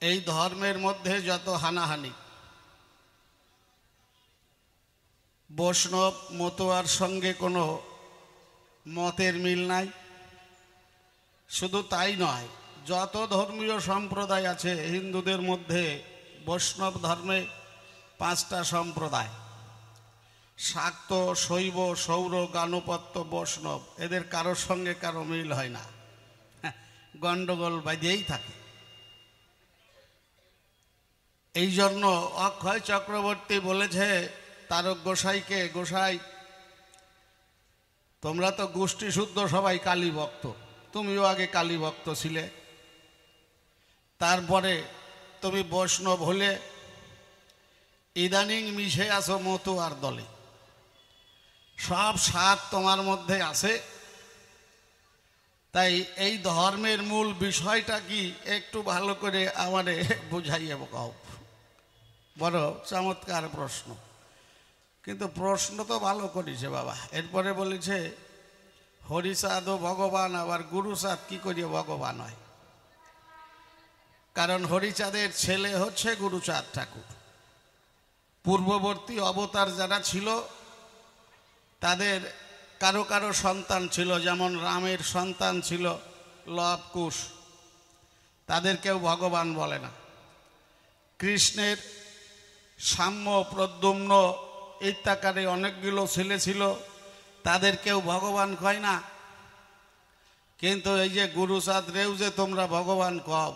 এই ধর্মের মধ্যে যত হানাহানি, বৈষ্ণব মতোয়ার সঙ্গে কোনো মতের মিল নাই। শুধু তাই নয়, যত ধর্মীয় সম্প্রদায় আছে হিন্দুদের মধ্যে বৈষ্ণব ধর্মে 5টা সম্প্রদায়, শাক্ত, শৈব, সৌর, গাণপত্য, বৈষ্ণব। এদের কারোর সঙ্গে কারো মিল হয় না, গণ্ডগোল বাঁধিয়েই থাকে। এই জন্য অক্ষয় চক্রবর্তী বলেছে তারক গোসাইকে, গোসাই তোমরা তো গোষ্ঠী শুদ্ধ সবাই কালী ভক্ত, তুমিও আগে কালী ভক্ত ছিলে, তারপরে তুমি বৈষ্ণব হলে, ইদানিং মিশে আসো মতুয়ার দলে, সব স্বাদ তোমার মধ্যে আছে। তাই এই ধর্মের মূল বিষয়টা কি একটু ভালো করে আমারে বুঝাইয়ে বকাও। বড় চমৎকার প্রশ্ন, কিন্তু প্রশ্ন তো ভালো করেছে বাবা। এরপরে বলেছে হরিচাঁদ ও ভগবান, আবার গুরুচাঁদ কি করিয়ে ভগবান হয়? কারণ হরিচাঁদের ছেলে হচ্ছে গুরুচাঁদ ঠাকুর। পূর্ববর্তী অবতার যারা ছিল তাদের কারো কারো সন্তান ছিল, যেমন রামের সন্তান ছিল লব কুশ, তাদের কেউ ভগবান বলে না। কৃষ্ণের সাম্য, প্রদ্যুম্ন ইত্যাকারে অনেকগুলো ছেলে ছিল, তাদের কেউ ভগবান কয় না। কিন্তু এই যে গুরুচাঁদ রেও যে তোমরা ভগবান কও,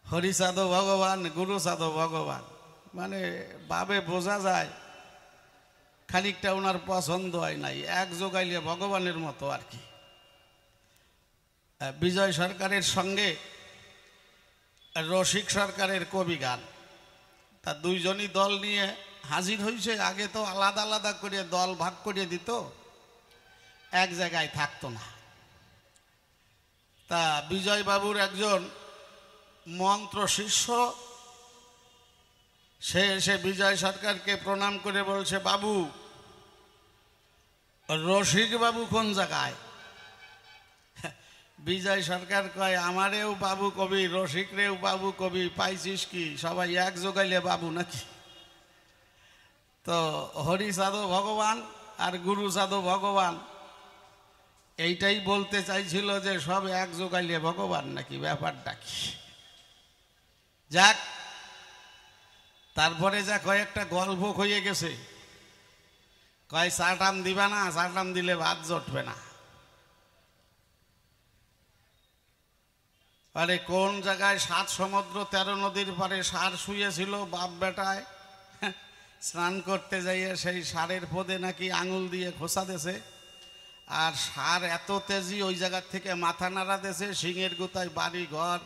হরিচাঁদও ভগবান, গুরুচাঁদও ভগবান, মানে ভাবে বোঝা যায় খানিকটা ওনার পছন্দ হয় নাই, এক যোগাইলে ভগবানের মতো আর কি। বিজয় সরকারের সঙ্গে রসিক সরকারের কবি গান, তা দুইজনই দল নিয়ে হাজির হয়েছে। আগে তো আলাদা আলাদা করে দল ভাগ করে দিত, এক জায়গায় থাকতো না। তা বিজয় বাবুর একজন মন্ত্র শিষ্য, সে এসে বিজয় সরকারকে প্রণাম করে বলছে, বাবু রসিক বাবু কোন জায়গায়? বিজয় সরকার কয়, আমারেও বাবু কবি, রসিক রেও বাবু কবি, পাইছিস কি? সবাই এক জোগাইলে বাবু নাকি? তো হরিচাঁদও ভগবান আর গুরুচাঁদও ভগবান, এইটাই বলতে চাইছিল যে সব এক জোগাইলে ভগবান নাকি, ব্যাপারটা কি? যাক, তারপরে যা কয়েকটা গল্প হয়ে গেছে, কয় চাটাম দিবা না, চাটাম দিলে ভাত জটবে না। আরে কোন জায়গায় 7 সমুদ্র 13 নদীর পারে ষাঁড় শুয়েছিল, বাপ বেটায় স্নান করতে যাইয়ে সেই ষাঁড়ের পদে নাকি আঙুল দিয়ে খোসা দেছে, আর ষাঁড় এত তেজি ওই জায়গার থেকে মাথা নাড়া দেছে, সিংহের গুতায় বাড়ি ঘর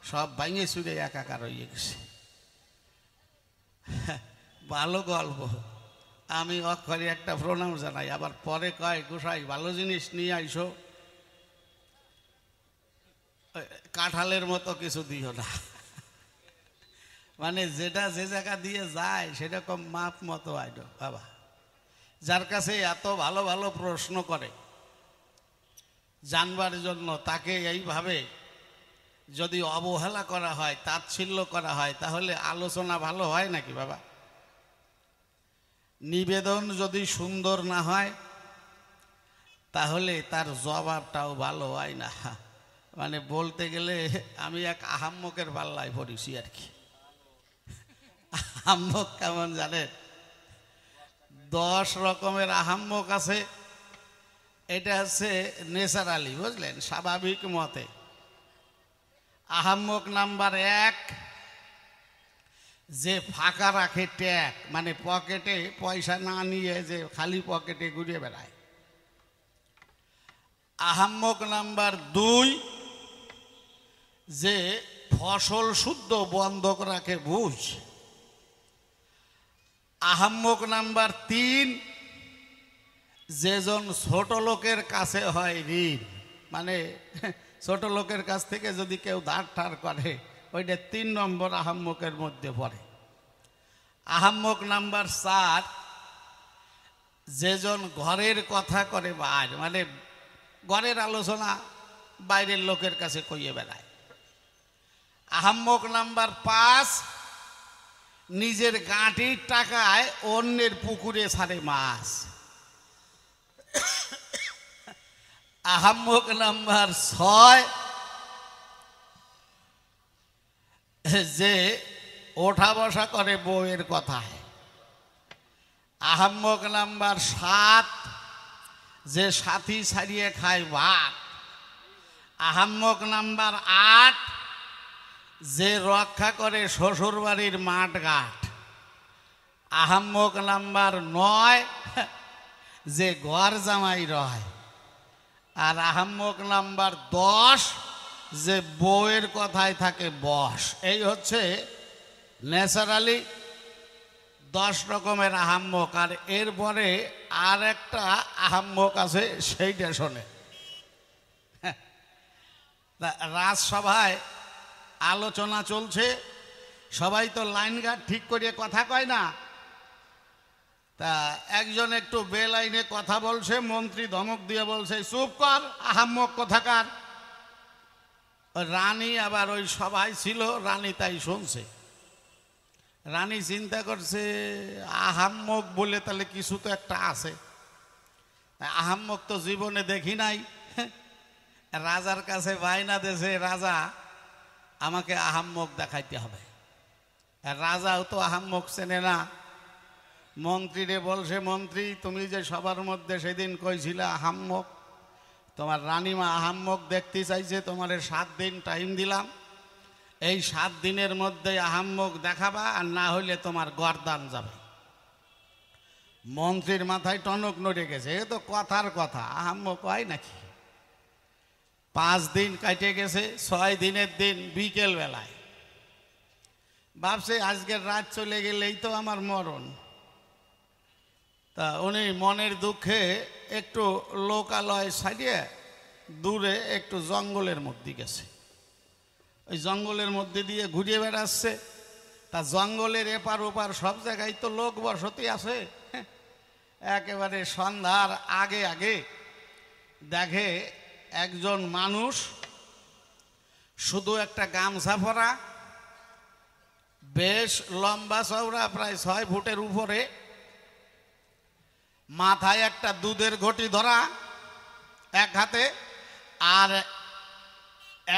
সব ভাঙে চুরে একাকার হয়ে গেছে। ভালো গল্প, আমি অক্ষরে একটা প্রণাম জানাই। আবার পরে কয়, গোসাই ভালো জিনিস নিয়ে আইসো, কাঁঠালের মতো কিছু দিও না। মানে যেটা যে জায়গা দিয়ে যায় সেরকম মাপ মতো আইডো বাবা। যার কাছে এত ভালো ভালো প্রশ্ন করে জানবার জন্য, তাকে এইভাবে যদি অবহেলা করা হয়, তাচ্ছিল্য করা হয়, তাহলে আলোচনা ভালো হয় নাকি বাবা? নিবেদন যদি সুন্দর না হয় তাহলে তার জবাবটাও ভালো হয় না। মানে বলতে গেলে আমি এক আহাম্মকের পাল্লায় পড়েছি আর কি। আহাম্মক কেমন জানেন? 10 রকমের আহাম্মক আছে। এটা হচ্ছে ন্যাচারালি, বুঝলেন, স্বাভাবিক মতে। আহাম্মক নাম্বার 1, যে ফাঁকা রাখে ট্যাগ, মানে পকেটে পয়সা না নিয়ে যে খালি পকেটে ঘুরে বেড়ায়। আহাম্মক নাম্বার 2, যে ফসল শুদ্ধ বন্ধক রাখে বুঝ। আহাম্মক নাম্বার 3, যেজন ছোট লোকের কাছে হয় ঋণ, মানে ছোট লোকের কাছ থেকে যদি কেউ ধার ঠার করে, ওইটা 3 নম্বর আহাম্মকের মধ্যে পড়ে। আহাম্মক নাম্বার 4, যেজন ঘরের কথা করে বাইর, মানে ঘরের আলোচনা বাইরের লোকের কাছে কইয়ে বেড়ায়। আহাম্মক নাম্বার 5, নিজের গাঁটির টাকায় অন্যের পুকুরে ছাড়ে মাছ। আহাম্মক নাম্বার 6, যে ওঠা বসা করে বউয়ের কথায়। আহাম্মক নাম্বার 7, যে সাথী ছাড়িয়ে খায় ভাত। আহাম্মক নাম্বার 8, যে রক্ষা করে শ্বশুর বাড়ির মাঠ ঘাট। আহাম্মক নাম্বার 9, যে ঘর জামাই রয়। আর আহাম্মক নাম্বার 10, যে বউয়ের কথায় থাকে বশ। এই হচ্ছে ন্যাচারালি 10 রকমের আহাম্মক। আর এরপরে আর একটা আহাম্মক আছে, সেইটা শোনে। রাজসভায় আলোচনা চলছে, সবাই তো লাইন গার্ড ঠিক করিয়ে কথা কয় না। তা একজন একটু বেলাইনে কথা বলছে, মন্ত্রী ধমক দিয়ে বলছে, চুপ কর আহাম্মক কোথাকার। রানী আবার ওই সভায় ছিল, রানী তাই শুনছে। রানী চিন্তা করছে, আহাম্মক বলে তাহলে কিছু তো একটা আছে। আহাম্মক তো জীবনে দেখি নাই। রাজার কাছে বায়না দেশে, রাজা আমাকে আহাম্মক দেখাইতে হবে। রাজাও তো আহাম্মক চেনে না। মন্ত্রীরে বলছে, মন্ত্রী তুমি যে সবার মধ্যে সেদিন কইছিলে আহাম্মক, তোমার রানীমা আহাম্মক দেখতে চাইছে, তোমার 7 দিন টাইম দিলাম। এই 7 দিনের মধ্যে আহাম্মক দেখাবা, আর না হইলে তোমার গর্দান যাবে। মন্ত্রীর মাথায় টনক নড়ে গেছে, এ তো কথার কথা, আহাম্মক হয় নাকি। 5 দিন কাটে গেছে, 6 দিনের দিন বিকেল বেলায় ভাবছে আজকের রাত চলে গেলেই তো আমার মরণ। তা উনি মনের দুঃখে একটু লোকালয় ছাড়িয়ে দূরে একটু জঙ্গলের মধ্যে গেছে। ওই জঙ্গলের মধ্যে দিয়ে ঘুরিয়ে বেড়াচ্ছে। তা জঙ্গলের এপার ওপার সব জায়গায় তো লোক বসতি আছে। একেবারে সন্ধ্যার আগে আগে দেখে একজন মানুষ শুধু একটা গামছা পরা, বেশ লম্বা চওড়া, প্রায় 6 ফুটের উপরে, মাথায় একটা দুধের ঘটি ধরা এক হাতে, আর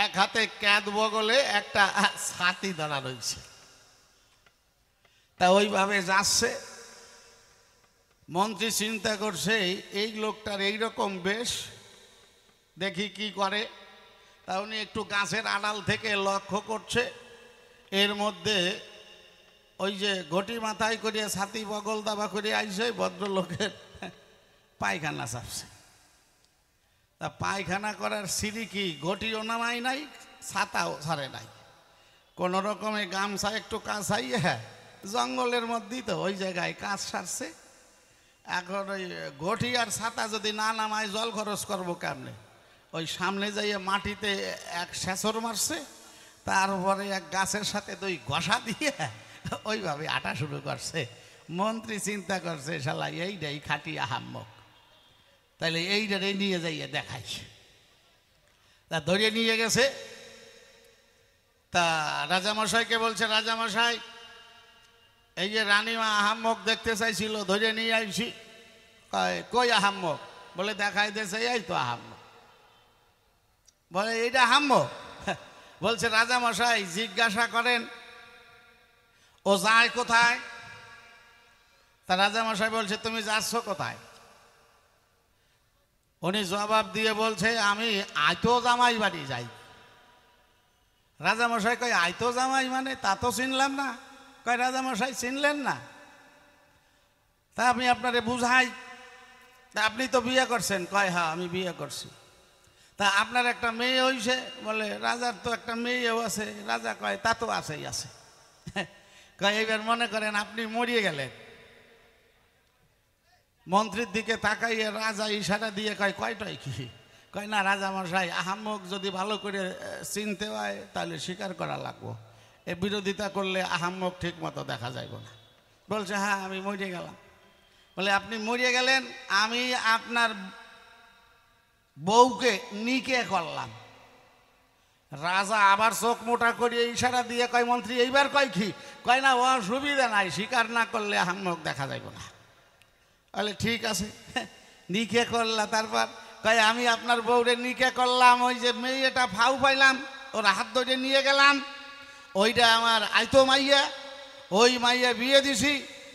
এক হাতে ক্যাদ বগলে একটা ছাতি ধরা রয়েছে। তা ওইভাবে যাচ্ছে। মন্ত্রী চিন্তা করছে, এই লোকটার এইরকম বেশ, দেখি কি করে। তা উনি একটু গাছের আড়াল থেকে লক্ষ্য করছে, এর মধ্যে ওই যে ঘটি মাথায় করিয়া ছাতি বগল দাবা করে আইছে, ভদ্রলোকের পায়খানা চাপছে। তা পায়খানা করার সিঁড়ি কি, ঘটিও নামাই নাই, ছাতাও ছাড়ে নাই, কোন রকমে গামছা একটু কাঁচাইয়ে জঙ্গলের মধ্যেই তো ওই জায়গায় কাজ সারছে। এখন ওই ঘটি আর ছাতা যদি না নামায় জল খরচ করবো কেমনে। ওই সামনে যাইয়ে মাটিতে এক সেঁচর মারছে, তারপরে এক গাছের সাথে 2 ঘষা দিয়ে ওইভাবে আটা শুরু করছে। মন্ত্রী চিন্তা করছে, শালা এইটাই খাটি আহাম্মক, তাইলে এইটারে নিয়ে যাইয়ে দেখাইছে। তা ধরে নিয়ে গেছে। তা রাজামশাইকে বলছে, রাজামশাই এই যে রানীমা আহাম্মক দেখতে চাইছিল, ধরে নিয়ে আইছি। কই আহাম্মক? বলে দেখাই দিয়েছে, এই তো আহাম্মক। বলে এইটা আহাম্মক? বলছে রাজামশাই জিজ্ঞাসা করেন ও যায় কোথায়। তা রাজামশাই বলছে, তুমি যাচ্ছ কোথায়? উনি জবাব দিয়ে বলছে, আমি আইতো জামাই বাড়ি যাই। রাজামশাই কয়, আইতো জামাই মানে? তা তো চিনলাম না। কয়, রাজামশাই চিনলেন না? তা আমি আপনারে বুঝাই। তা আপনি তো বিয়ে করছেন? কয়, হ্যাঁ আমি বিয়ে করছি। তা আপনার একটা মেয়ে হইছে? বলে রাজার তো একটা মেয়েও আছে। রাজা কয়, তা তো আছেই আছে। কয়, এইবার মনে করেন আপনি মরিয়ে গেলেন। মন্ত্রীর দিকে তাকাইয়ে রাজা ইশারা দিয়ে কয়, কয়টাই কি? কয় না রাজামশাই, আহাম্মক যদি ভালো করে চিনতে হয় তাহলে স্বীকার করা লাগবো, এ বিরোধিতা করলে আহাম্মক ঠিক মতো দেখা যাইব না। বলছে, হ্যাঁ আমি মরিয়ে গেলাম। বলে আপনি মরিয়ে গেলেন, আমি আপনার বউকে নিকে করলাম। রাজা আবার চোখ মোটা করিয়ে ইশারা দিয়ে কয়, মন্ত্রী এইবার কয় কি? কয় না, অসুবিধা নাই, স্বীকার না করলে আহাম্মক দেখা যাইব না। বলে ঠিক আছে, নিকে করলা। তারপর কয়, আমি আপনার বউরে নিকে করলাম, ওই যে মেয়েটা ফাউ পাইলাম ওর হাত ধরে নিয়ে গেলাম, ওইটা আমার আইতো মাইয়া, ওই মাইয়া বিয়ে দিছি,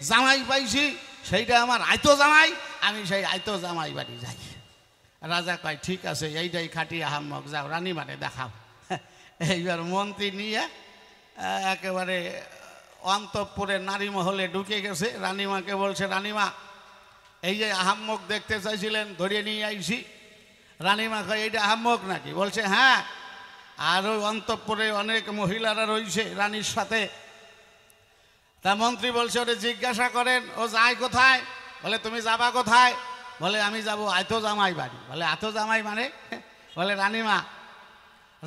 জামাই পাইছি, সেইটা আমার আইতো জামাই, আমি সেই আইতো জামাই বাড়ি যাই। রাজা কয় ঠিক আছে, এইটাই খাটি আহাম্মক, যাও রানীমারে দেখাও। এইবার মন্ত্রী নিয়ে একেবারে অন্তঃপুরে নারী মহলে ঢুকে গেছে। রানীমাকে বলছে, রানীমা এই যে আহাম্মক দেখতে চাইছিলেন, ধরিয়ে নিয়ে আইছি। রানীমা কয়, এইটা আহাম্মক নাকি? বলছে হ্যাঁ। আর ওই অন্তঃপুরে অনেক মহিলারা রয়েছে রানীর সাথে। তা মন্ত্রী বলছে, ওরে জিজ্ঞাসা করেন ও যায় কোথায়? বলে তুমি যাবা কোথায়? বলে আমি যাব আইতো জামাই বাড়ি। বলে আইতো জামাই মানে? বলে রানীমা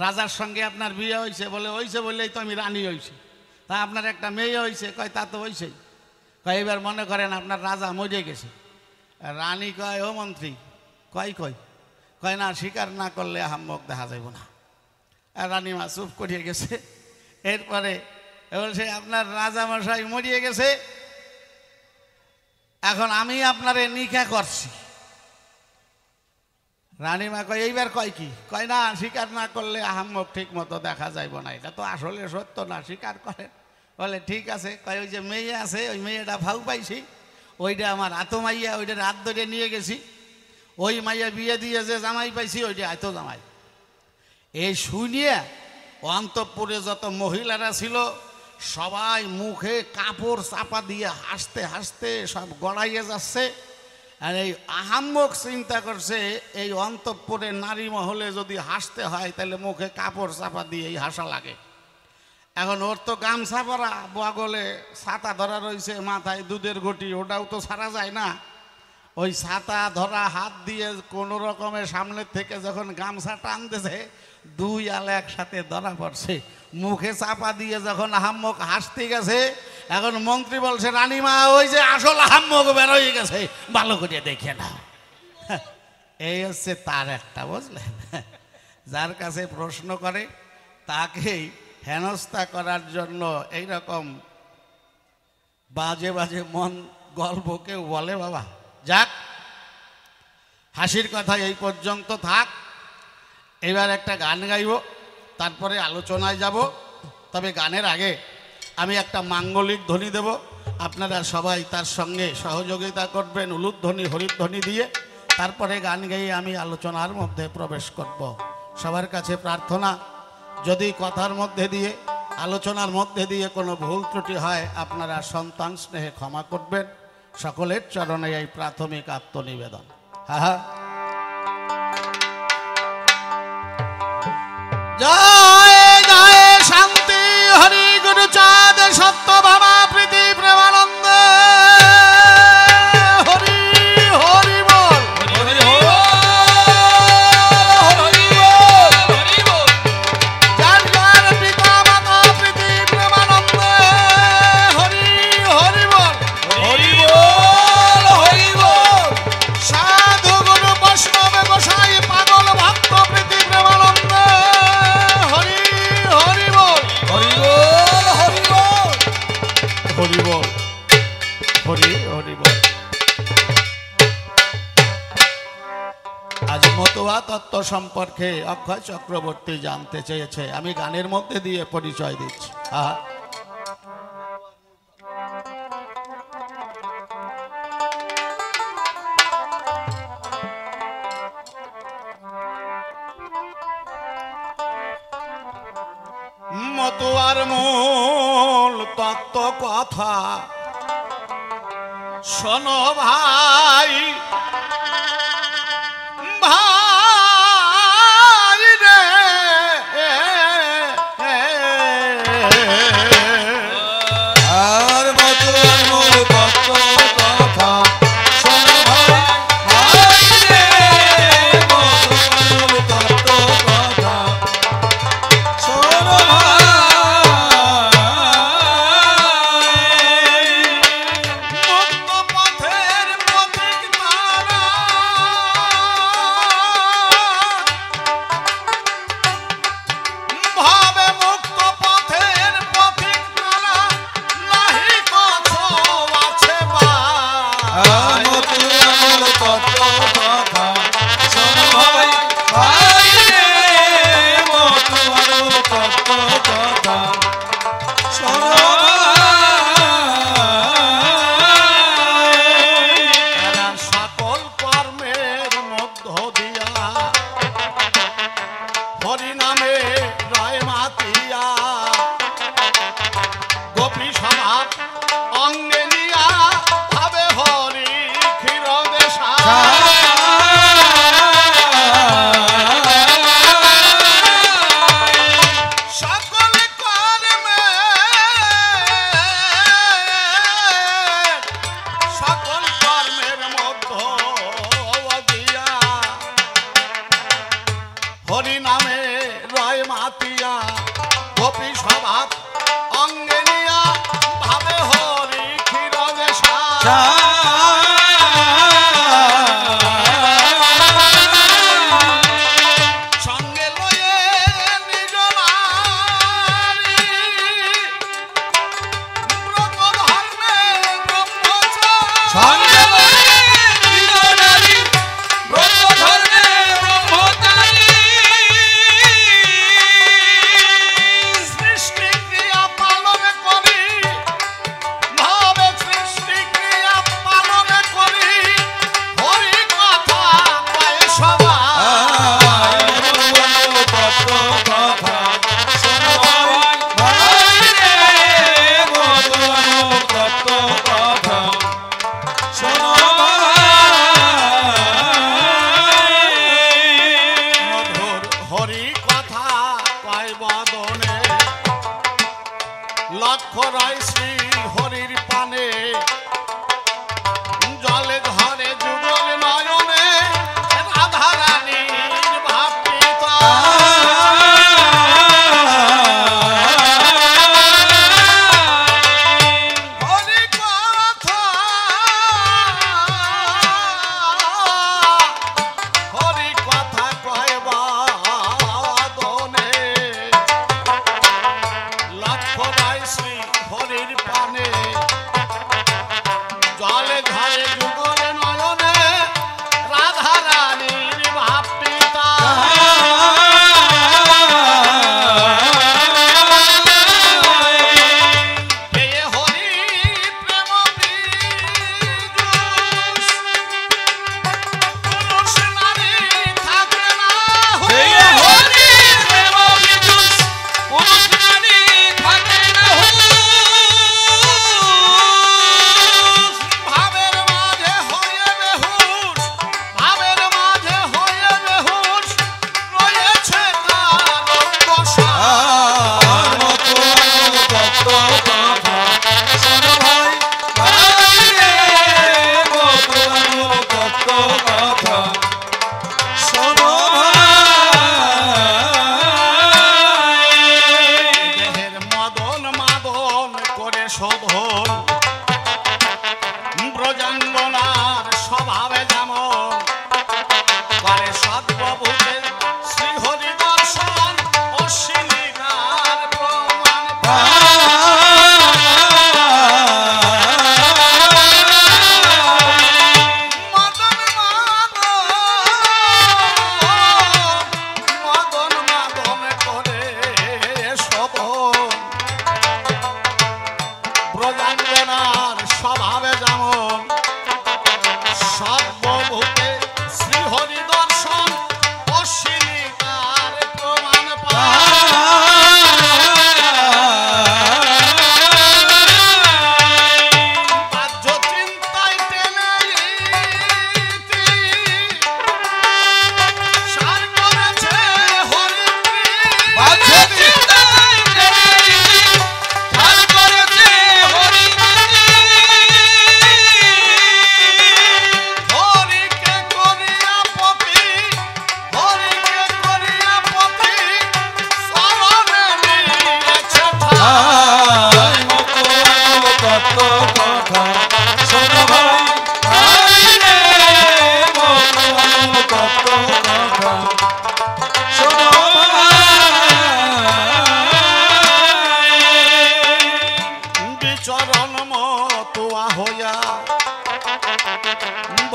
রাজার সঙ্গে আপনার বিয়ে হয়েছে। বলে হয়েছে বললেই তো আমি রানী হয়েছি। তা আপনার একটা মেয়ে হয়েছে? কয় তা তো হয়েছেই। কয় এবার মনে করেন আপনার রাজা মরে গেছে। রানী কয়, ও মন্ত্রী কয় কয় কয় না, স্বীকার না করলে আহাম্মক দেখা যাইব না। আর রানীমা চুপ করিয়ে গেছে। এরপরে বলছে, আপনার রাজা মশাই মরিয়ে গেছে, এখন আমি আপনারে নিকা করছি। রানীমা কয়, এইবার কয় কি? কয় না, স্বীকার না করলে আহাম্মক ঠিক মতো দেখা যাইব না, এটা তো আসলে সত্য না, স্বীকার করেন। বলে ঠিক আছে। কয় ওই যে মেয়ে আছে, ওই মেয়েটা ভাউ পাইছি, ওইটা আমার আতো মাইয়া, ওইটা রাত ধরে নিয়ে গেছি, ওই মাইয়া বিয়ে দিয়ে যে জামাই পাইছি, ওইটা আইতো জামাই। এই শুনিয়ে অন্তঃপুরে যত মহিলারা ছিল সবাই মুখে কাপড় চাপা দিয়ে হাসতে হাসতে সব গড়াইয়ে যাচ্ছে। আর এই আহাম্মক চিন্তা করছে, এই অন্তঃপুরে নারী মহলে যদি হাসতে হয় তাহলে মুখে কাপড় চাপা দিয়ে হাসা লাগে। এখন ওর তো গামছা পরা, বগলে ছাতা ধরা রয়েছে, মাথায় দুধের ঘটি, ওটাও তো ছাড়া যায় না। ওই ছাতা ধরা হাত দিয়ে কোনো রকমের সামনের থেকে যখন গামছা টানতেছে, দুই আলে একসাথে ধরা পড়ছে। মুখে চাপা দিয়ে যখন আহাম্মক হাসতে গেছে, এখন মন্ত্রী বলছে, রানীমা ওই যে আসল আহাম্মক বেরোয় গেছে, ভালো করে দেখে না। এই হচ্ছে তার একটা, বুঝলেন, যার কাছে প্রশ্ন করে তাকেই হেনস্থা করার জন্য এইরকম বাজে বাজে মন গল্প কেউ বলে। বাবা যাক, হাসির কথা এই পর্যন্ত থাক। এবার একটা গান গাইব, তারপরে আলোচনায় যাব। তবে গানের আগে আমি একটা মাঙ্গলিক ধ্বনি দেব, আপনারা সবাই তার সঙ্গে সহযোগিতা করবেন উলুধ্বনি হরিধ্বনি দিয়ে। তারপরে গান গাইয়ে আমি আলোচনার মধ্যে প্রবেশ করব। সবার কাছে প্রার্থনা, যদি কথার মধ্যে দিয়ে আলোচনার মধ্যে দিয়ে কোনো ভুল ত্রুটি হয় আপনারা সন্তান স্নেহে ক্ষমা করবেন। সকলের চরণে এই প্রাথমিক আত্মনিবেদন। হ্যাঁ, জয় জয় শান্তি হরি গুরু চাঁদ সত্য ভাবা প্রীতি প্রেমানন্দ হরি হরি বল, হরি বল, যার যার পিতা মাতা প্রীতি প্রেমানন্দ হরি হরি বল, হরি বল, হরি বল, সাধু গুরু বৈষ্ণব গোসাই পাগল ভক্ত প্রীতি প্রেমানন্দ হরি হরি বল, হরি বল, হরি বল, হরি বল, হরি হরি বল। আজ মতুয়া তত্ত্ব সম্পর্কে অক্ষয় চক্রবর্তী জানতে চেয়েছে, আমি গানের মধ্যে দিয়ে পরিচয় দিচ্ছি। মতুয়ার মূল তত্ত্ব কথা শোনো ভাই, ভাই রে, আর মতুয়ার মূল তত্ত্ব কথা শোনো ভাই, ভাই রে, মতুয়ার মূল তত্ত্ব কথা শোনো ভাই। মুক্ত পথের পথিক তারা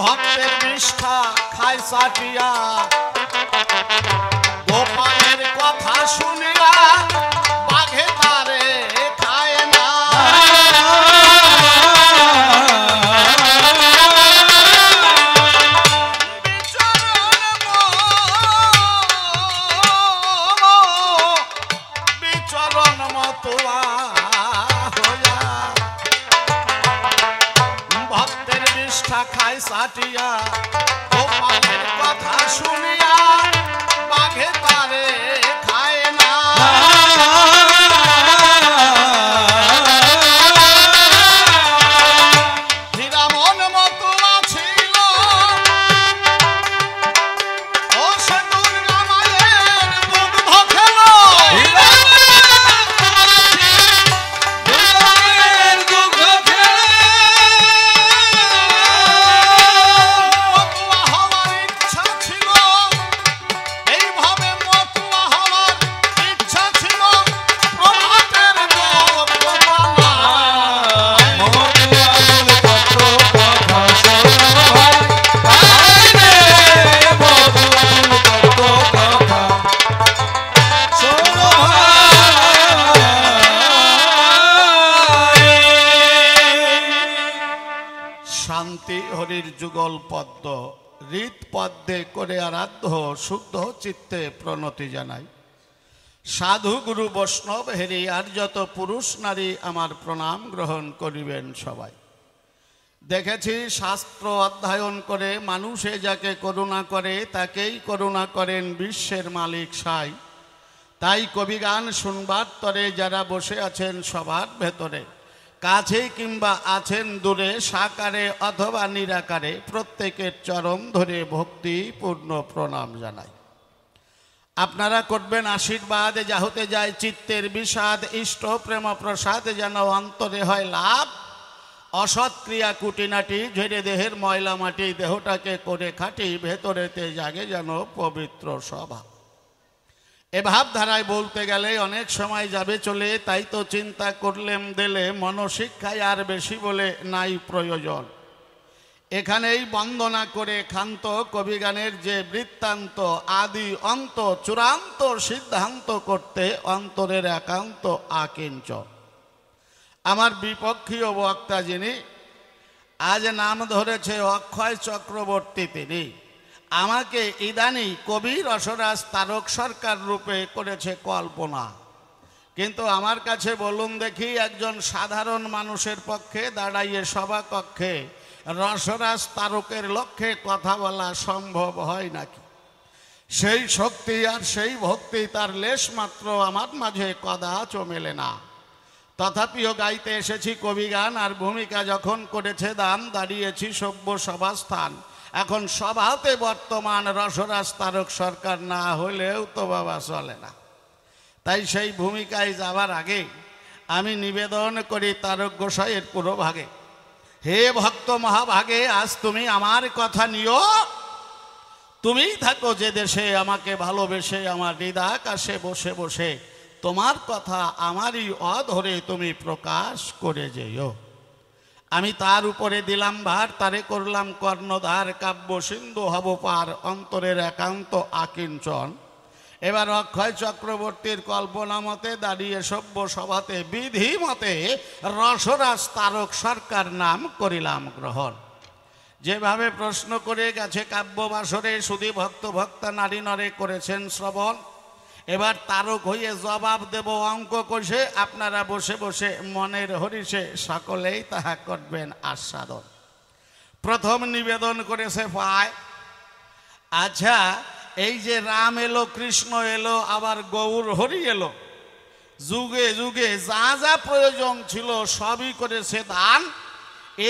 ভক্তের নিষ্ঠা খায় চাটিয়া, গোপালের কথা শুনিয়া বাঘে তারে খায় না। বিচরণ মতুয়া হইয়া ভক্তের নিষ্ঠা খায় চাটিয়া, গোপালের কথা শুনিয়া বাঘে তারে খায় না। হীরামন মতুয়া ছিল ও সে দুর্গা মায়ের দুগ্ধ খেল। শান্তি হরির যুগল পদ্ম হৃদ পদ্মে করে আরাধ্য শুদ্ধ চিত্তে প্রণতি জানাই। সাধু গুরু বৈষ্ণব হেরি আর যত পুরুষ নারী আমার প্রণাম গ্রহণ করিবেন সবাই। দেখেছি শাস্ত্র অধ্যয়ন করে মানুষে যাকে করুণা করে তাকেই করুণা করেন বিশ্বের মালিক সাই। তাই কবিগান শুনবার তরে যারা বসে আছেন সবার ভেতরে, কাছে কিংবা আছেন দূরে, সাকারে অথবা নিরাকারে, প্রত্যেকের চরণ ধরে ভক্তিপূর্ণ প্রণাম জানাই। আপনারা করবেন আশীর্বাদ, যা হতে যায় চিত্তের বিষাদ, ইষ্ট প্রেম প্রসাদ যেন অন্তরে হয় লাভ। অসৎ ক্রিয়া কুটিনাটি ঝেড়ে দেহের ময়লা মাটি, দেহটাকে করে খাটি, ভেতরেতে জাগে যেন পবিত্র স্বভাব। এ ভাবধারায় বলতে গেলে অনেক সময় যাবে চলে, তাই তো চিন্তা করলেম দিলে মনশিক্ষায় আর বেশি বলে নাই প্রয়োজন। এখানেই বন্দনা করে ক্ষান্ত কবিগানের যে বৃত্তান্ত, আদি অন্ত চূড়ান্ত সিদ্ধান্ত করতে অন্তরের একান্ত আকিঞ্চন। আমার বিপক্ষীয় বক্তা যিনি আজ নাম ধরেছে অক্ষয় চক্রবর্তী, তিনি আমাকে ইদানি কবি রসরাজ তারক সরকার রূপে করেছে কল্পনা। কিন্তু আমার কাছে বলুন দেখি, একজন সাধারণ মানুষের পক্ষে দাঁড়াইয়ে সভাকক্ষে রসরাজ তারকের লক্ষ্যে কথা বলা সম্ভব হয় নাকি? সেই শক্তি আর সেই ভক্তি তার লেশ মাত্র আমার মাঝে কদাচ মেলে না। তথাপিও গাইতে এসেছি কবিগান, আর ভূমিকা যখন করেছে দান, দাঁড়িয়েছি সভ্য সভাস্থান। এখন সভাতে বর্তমান রসরাজ তারক সরকার না হলেও তো বাবা চলে না। তাই সেই ভূমিকায় যাবার আগে আমি নিবেদন করি তারক গোসাইয়ের পুরো ভাগে, হে ভক্ত মহাভাগে, আজ তুমি আমার কথা নিও। তুমিই থাকো যে দেশে, আমাকে ভালোবেসে আমার হৃদাকাশে বসে বসে তোমার কথা আমারই অধরে তুমি প্রকাশ করে যেও। আমি তার উপরে দিলাম ভার, তারে করলাম কর্ণধার, কাব্য সিন্ধু হব পার, অন্তরের একান্ত আকিঞ্চন। এবার অক্ষয় চক্রবর্তীর কল্পনা মতে দাঁড়িয়ে সভ্য সভাতে বিধি মতে রসরাজ তারক সরকার নাম করিলাম গ্রহণ। যেভাবে প্রশ্ন করে গেছে কাব্যবাসরে, সুধী ভক্ত ভক্তা নারী নরে করেছেন শ্রবণ। এবার তারক হয়ে জবাব দেব অঙ্ক কষে, আপনারা বসে বসে মনের হরিষে সকলেই তাহা করবেন আস্বাদন। প্রথম নিবেদন করেছে পায়, আচ্ছা এই যে রাম এলো, কৃষ্ণ এলো, আবার গৌর হরি এলো, যুগে যুগে যা যা প্রয়োজন ছিল সবই করেছে দান,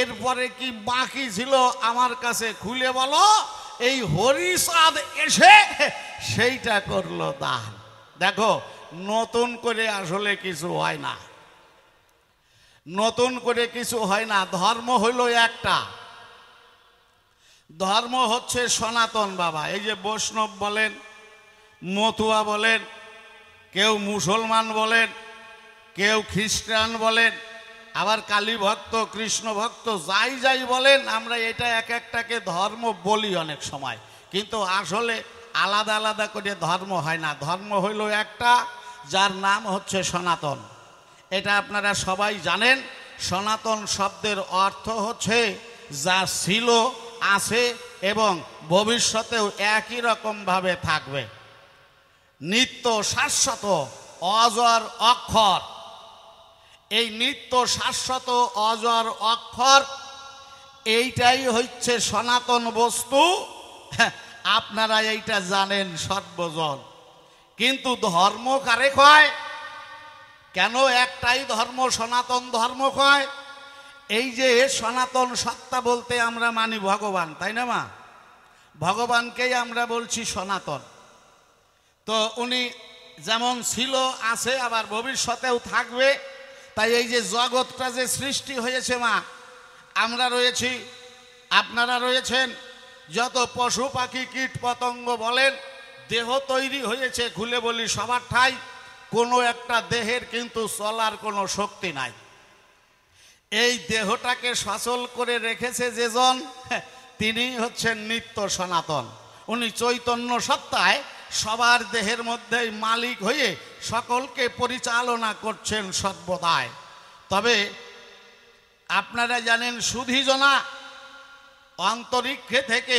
এরপরে কি বাকি ছিল আমার কাছে খুলে বলো। এই হরিচাঁদ এসে সেইটা করলো দান। দেখো, নতুন করে আসলে কিছু হয় না, নতুন করে কিছু হয় না। ধর্ম হইল একটা, ধর্ম হচ্ছে সনাতন বাবা। এই যে বৈষ্ণব বলেন, মতুয়া বলেন, কেউ মুসলমান বলেন, কেউ খ্রিস্টান বলেন, আবার কালী ভক্ত, কৃষ্ণ ভক্ত, যাই যাই বলেন, আমরা এটা এক একটাকে ধর্ম বলি অনেক সময়, কিন্তু আসলে আলাদা আলাদা করে ধর্ম হয় না। ধর্ম হইল একটা, যার নাম হচ্ছে সনাতন। এটা আপনারা সবাই জানেন। সনাতন শব্দের অর্থ হচ্ছে যা ছিল, আছে এবং ভবিষ্যতেও একই রকমভাবে থাকবে। নিত্য শাশ্বত অজর অক্ষর, এই নিত্য শাশ্বত অজর অক্ষর, এইটাই হচ্ছে সনাতন বস্তু। আপনারা এইটা জানেন সর্বজন, কিন্তু ধর্ম কারে কয়? কেন একটাই ধর্ম সনাতন ধর্ম কয়? এই যে সনাতন সত্তা বলতে আমরা মানি ভগবান, তাই না মা? ভগবানকেই আমরা বলছি সনাতন। তো উনি যেমন ছিল, আছে, আবার ভবিষ্যতেও থাকবে। তাই এই যে জগৎটা যে সৃষ্টি হয়েছে মা, আমরা রয়েছি, আপনারা রয়েছেন, যত পশু পাখি কীট পতঙ্গ বলেন, দেহ তৈরি হয়েছে, খুলে বলি সবার ঠাই, কোনো একটা দেহের কিন্তু চলার কোনো শক্তি নাই। এই দেহটাকে সচল করে রেখেছে যেজন, তিনি হচ্ছেন নিত্য সনাতন। উনি চৈতন্য সত্তায় সবার দেহের মধ্যেই মালিক হয়ে সকলকে পরিচালনা করছেন সর্বদাই। তবে আপনারা জানেন, সুধীজনা অন্তরিক্ষে থেকে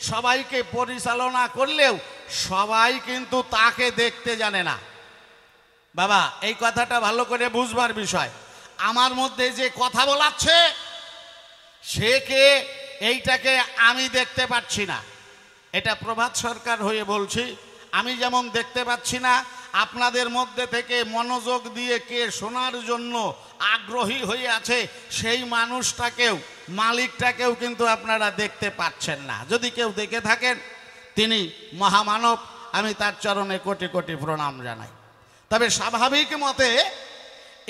সবাইকে পরিচালনা করলেও সবাই কিন্তু তাকে দেখতে জানে না। বাবা, এই কথাটা ভালো করে বুঝবার বিষয়। আমার মধ্যে যে কথা বলাচ্ছে, সে কে এইটাকে আমি দেখতে পাচ্ছি না। এটা প্রভাত সরকার হয়ে বলছি। আমি যেমন দেখতে পাচ্ছি না, আপনাদের মধ্যে থেকে মনোযোগ দিয়ে কে শোনার জন্য আগ্রহী হয়ে আছে, সেই মানুষটাকেও, মালিকটাকেও কিন্তু আপনারা দেখতে পাচ্ছেন না। যদি কেউ দেখে থাকেন, তিনি মহামানব, আমি তার চরণে কোটি কোটি প্রণাম জানাই। তবে স্বাভাবিক মতে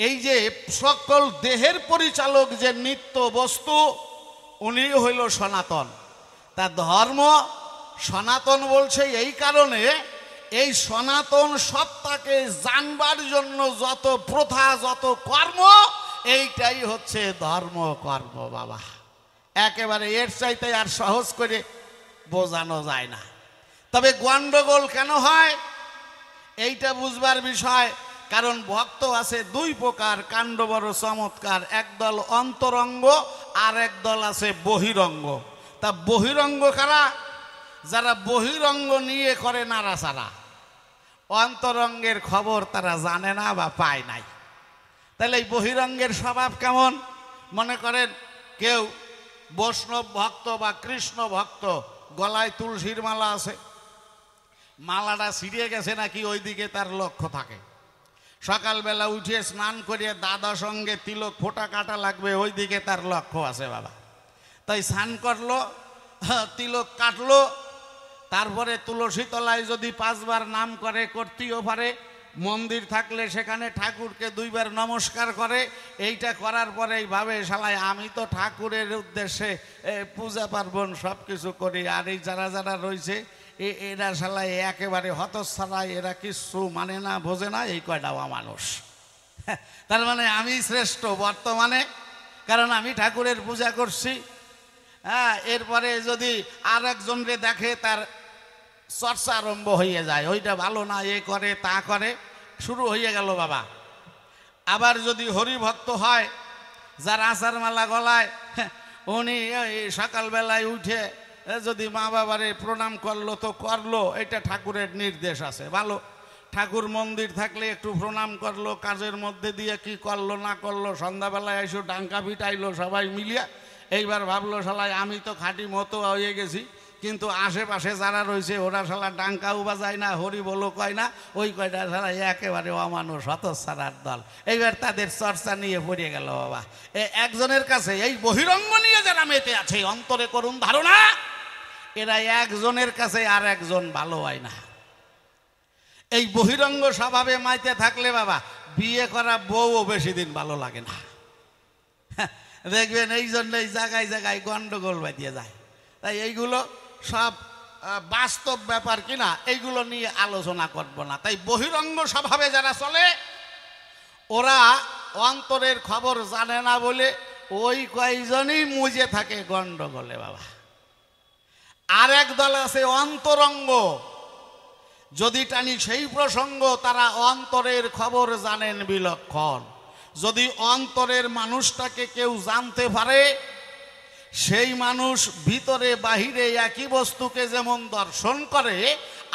এই যে সকল দেহের পরিচালক যে নিত্য বস্তু, উনি হইল সনাতন। তার ধর্ম সনাতন বলছে এই কারণে, এই সনাতন সত্তাকে জানবার জন্য যত প্রথা, যত কর্ম, এইটাই হচ্ছে ধর্ম কর্ম। বাবা, একেবারে এর চাইতে আর সহজ করে বোঝানো যায় না। তবে গন্ডগোল কেন হয় এইটা বুঝবার বিষয়। কারণ ভক্ত আছে দুই প্রকার, কাণ্ড বড় চমৎকার। একদল অন্তরঙ্গ, আর একদল আছে বহিরঙ্গ। তা বহিরঙ্গ কারা? যারা বহিরঙ্গ নিয়ে করে নাড়াচাড়া, অন্তরঙ্গের খবর তারা জানে না বা পায় নাই। তাহলে এই বহিরঙ্গের স্বভাব কেমন? মনে করেন কেউ বৈষ্ণব ভক্ত বা কৃষ্ণ ভক্ত, গলায় তুলসীর মালা আছে, মালাটা ছিঁড়ে গেছে নাকি ওইদিকে তার লক্ষ্য থাকে। সকালবেলা উঠে স্নান করিয়ে দাদা সঙ্গে তিলক ফোঁটা কাটা লাগবে, ওইদিকে তার লক্ষ্য আছে। বাবা, তাই স্নান করলো, তিলক কাটলো, তারপরে তুলসী তলায় যদি 5 বার নাম করে, করতেও পারে। মন্দির থাকলে সেখানে ঠাকুরকে 2 বার নমস্কার করে। এইটা করার পরে ভাবে, শালায় আমি তো ঠাকুরের উদ্দেশ্যে পূজা পার্বণ সব কিছু করি, আর এই যারা যারা রয়েছে এরা শালায় একেবারে হতচ্ছাড়া, এরা কিছু মানে না, বোঝে না, এই কয়টাও মানুষ। তার মানে আমি শ্রেষ্ঠ বর্তমানে, কারণ আমি ঠাকুরের পূজা করছি। হ্যাঁ, এরপরে যদি আর একজনকে দেখে, তার চর্চা আরম্ভ হয়ে যায়, ওইটা ভালো না, এ করে তা করে, শুরু হয়ে গেল। বাবা, আবার যদি হরিভক্ত হয়, যার আচার মালা গলায়, উনি সকালবেলায় উঠে যদি মা বাবারে প্রণাম করলো তো করলো, এটা ঠাকুরের নির্দেশ আছে, ভালো। ঠাকুর মন্দির থাকলে একটু প্রণাম করলো, কাজের মধ্যে দিয়ে কি করলো না করলো, সন্ধ্যাবেলায় এসে ডাঙ্কা পিটাইলো সবাই মিলিয়া। এইবার ভাবলো, শালায় আমি তো খাঁটি মতো হয়ে গেছি, কিন্তু আশেপাশে যারা রয়েছে ওরা শালা ডাঙ্কাও বাজায় না, হরি বলো কয় না, ওই কয়টা শালা একেবারে অমানুষ, হতচ্ছাড়ার দল। এইবার তাদের চর্চা নিয়ে পড়ে গেল। বাবা, একজনের কাছে এই বহিরঙ্গ নিয়ে যারা মেতে আছে, অন্তরে করুন ধারণা, এরা একজনের কাছে আর একজন ভালো হয় না। এই বহিরঙ্গ স্বভাবে মাইতে থাকলে বাবা, বিয়ে করা বউও বেশি দিন ভালো লাগে না। দেখবেন এই জন্য এই জায়গায় জায়গায় গন্ডগোল বাঁধিয়ে যায়। তাই এইগুলো সব বাস্তব ব্যাপার কিনা, এইগুলো নিয়ে আলোচনা করব না। তাই বহিরঙ্গ স্বভাবে যারা চলে, ওরা অন্তরের খবর জানে না বলে ওই কয়েকজনই মুজে থাকে গন্ডগোলে বাবা। আর এক দল আছে অন্তরঙ্গ, যদি টানি সেই প্রসঙ্গ, তারা অন্তরের খবর জানেন বিলক্ষণ। যদি অন্তরের মানুষটাকে কেউ জানতে পারে, সেই মানুষ ভিতরে বাহিরে একই বস্তুকে যেমন দর্শন করে,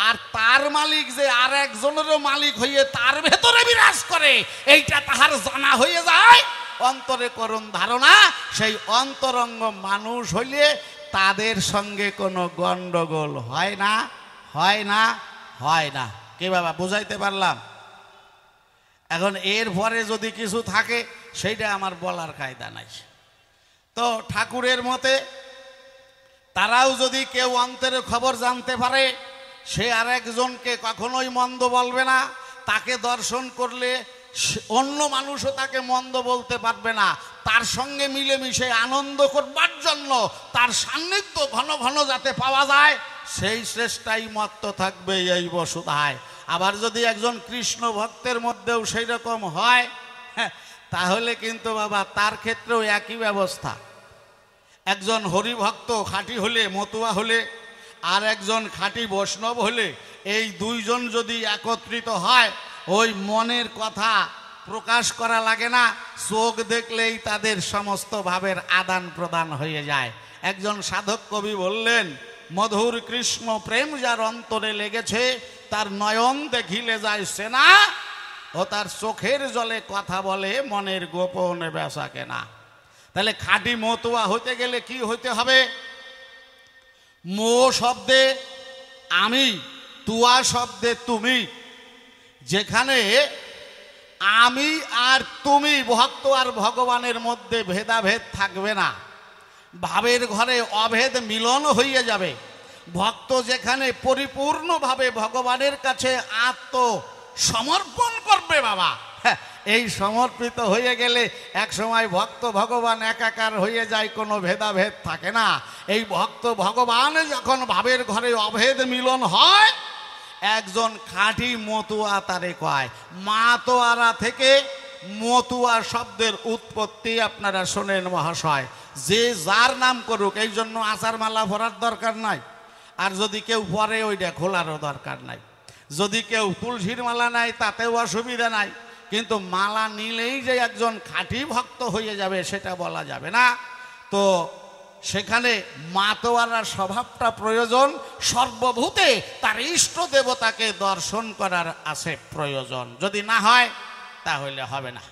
আর তার মালিক যে আর একজনেরও মালিক হয়ে তার ভেতরে বিরাজ করে, এইটা তাহার জানা হয়ে যায়, অন্তরে করুন ধারণা। সেই অন্তরঙ্গ মানুষ হইলে তাদের সঙ্গে কোনো গন্ডগোল হয় না, হয় না, হয় না। কে বাবা বুঝাইতে পারলাম? এখন এর পরে যদি কিছু থাকে সেইটা আমার বলার কায়দা নাই। তো ঠাকুরের মতে তারাও যদি কেউ অন্তরের খবর জানতে পারে, সে আর একজনকে কখনোই মন্দ বলবে না। তাকে দর্শন করলে অন্য মানুষও তাকে মন্দ বলতে পারবে না। তার সঙ্গে মিলেমিশে আনন্দ করবার জন্য তার সান্নিধ্য ঘন ঘন যাতে পাওয়া যায়, সেই চেষ্টাই মত্ত থাকবে এই বসুধায়। আবার যদি একজন কৃষ্ণ ভক্তের মধ্যেও সেই রকম হয়, তাহলে কিন্তু বাবা তার ক্ষেত্রেও একই ব্যবস্থা। একজন হরিভক্ত খাঁটি হলে, মতুয়া হলে, আর একজন খাঁটি বৈষ্ণব হলে, এই দুইজন যদি একত্রিত হয়, ওই মনের কথা প্রকাশ করা লাগে না, চোখ দেখলেই তাদের সমস্ত ভাবের আদান প্রদান হয়ে যায়। একজন সাধক কবি বললেন, মধুর কৃষ্ণ প্রেম যার অন্তরে লেগেছে, তার নয়ন দেখিলে যায় সেনা, ও তার চোখের জলে কথা বলে মনের গোপনে বেচা কেনা। তাহলে খাঁটি মতুয়া হতে গেলে কি হইতে হবে? মো শব্দে আমি, তুয়া শব্দে তুমি। যেখানে আমি আর তুমি, ভক্ত আর ভগবানের মধ্যে ভেদাভেদ থাকবে না, ভাবের ঘরে অভেদ মিলন হইয়া যাবে। ভক্ত যেখানে পরিপূর্ণভাবে ভগবানের কাছে আত্মসমর্পণ করবে বাবা, এই সমর্পিত হয়ে গেলে এক সময় ভক্ত ভগবান একাকার হয়ে যায়, কোনো ভেদাভেদ থাকে না। এই ভক্ত ভগবান যখন ভাবের ঘরে অভেদ মিলন হয়, একজন খাঁটি মতুয়া তারে কয়। মাতোয়ারা থেকে মতুয়া শব্দের উৎপত্তি আপনারা শোনেন মহাশয়। যে যার নাম করুক, এই জন্য আচার মালা ভরার দরকার নাই, আর যদি কেউ পরে ওইটা খোলারও দরকার নাই। যদি কেউ তুলসীর মালা নাই তাতেও অসুবিধা নাই, কিন্তু মালা নিলেই যে একজন খাঁটি ভক্ত হয়ে যাবে সেটা বলা যাবে না। তো সেখানে মাতোয়ারার স্বভাবটা প্রয়োজন, সর্বভূতে তার ইষ্ট দেবতাকে দর্শন করার আছে প্রয়োজন। যদি না হয় তাহলে হবে না।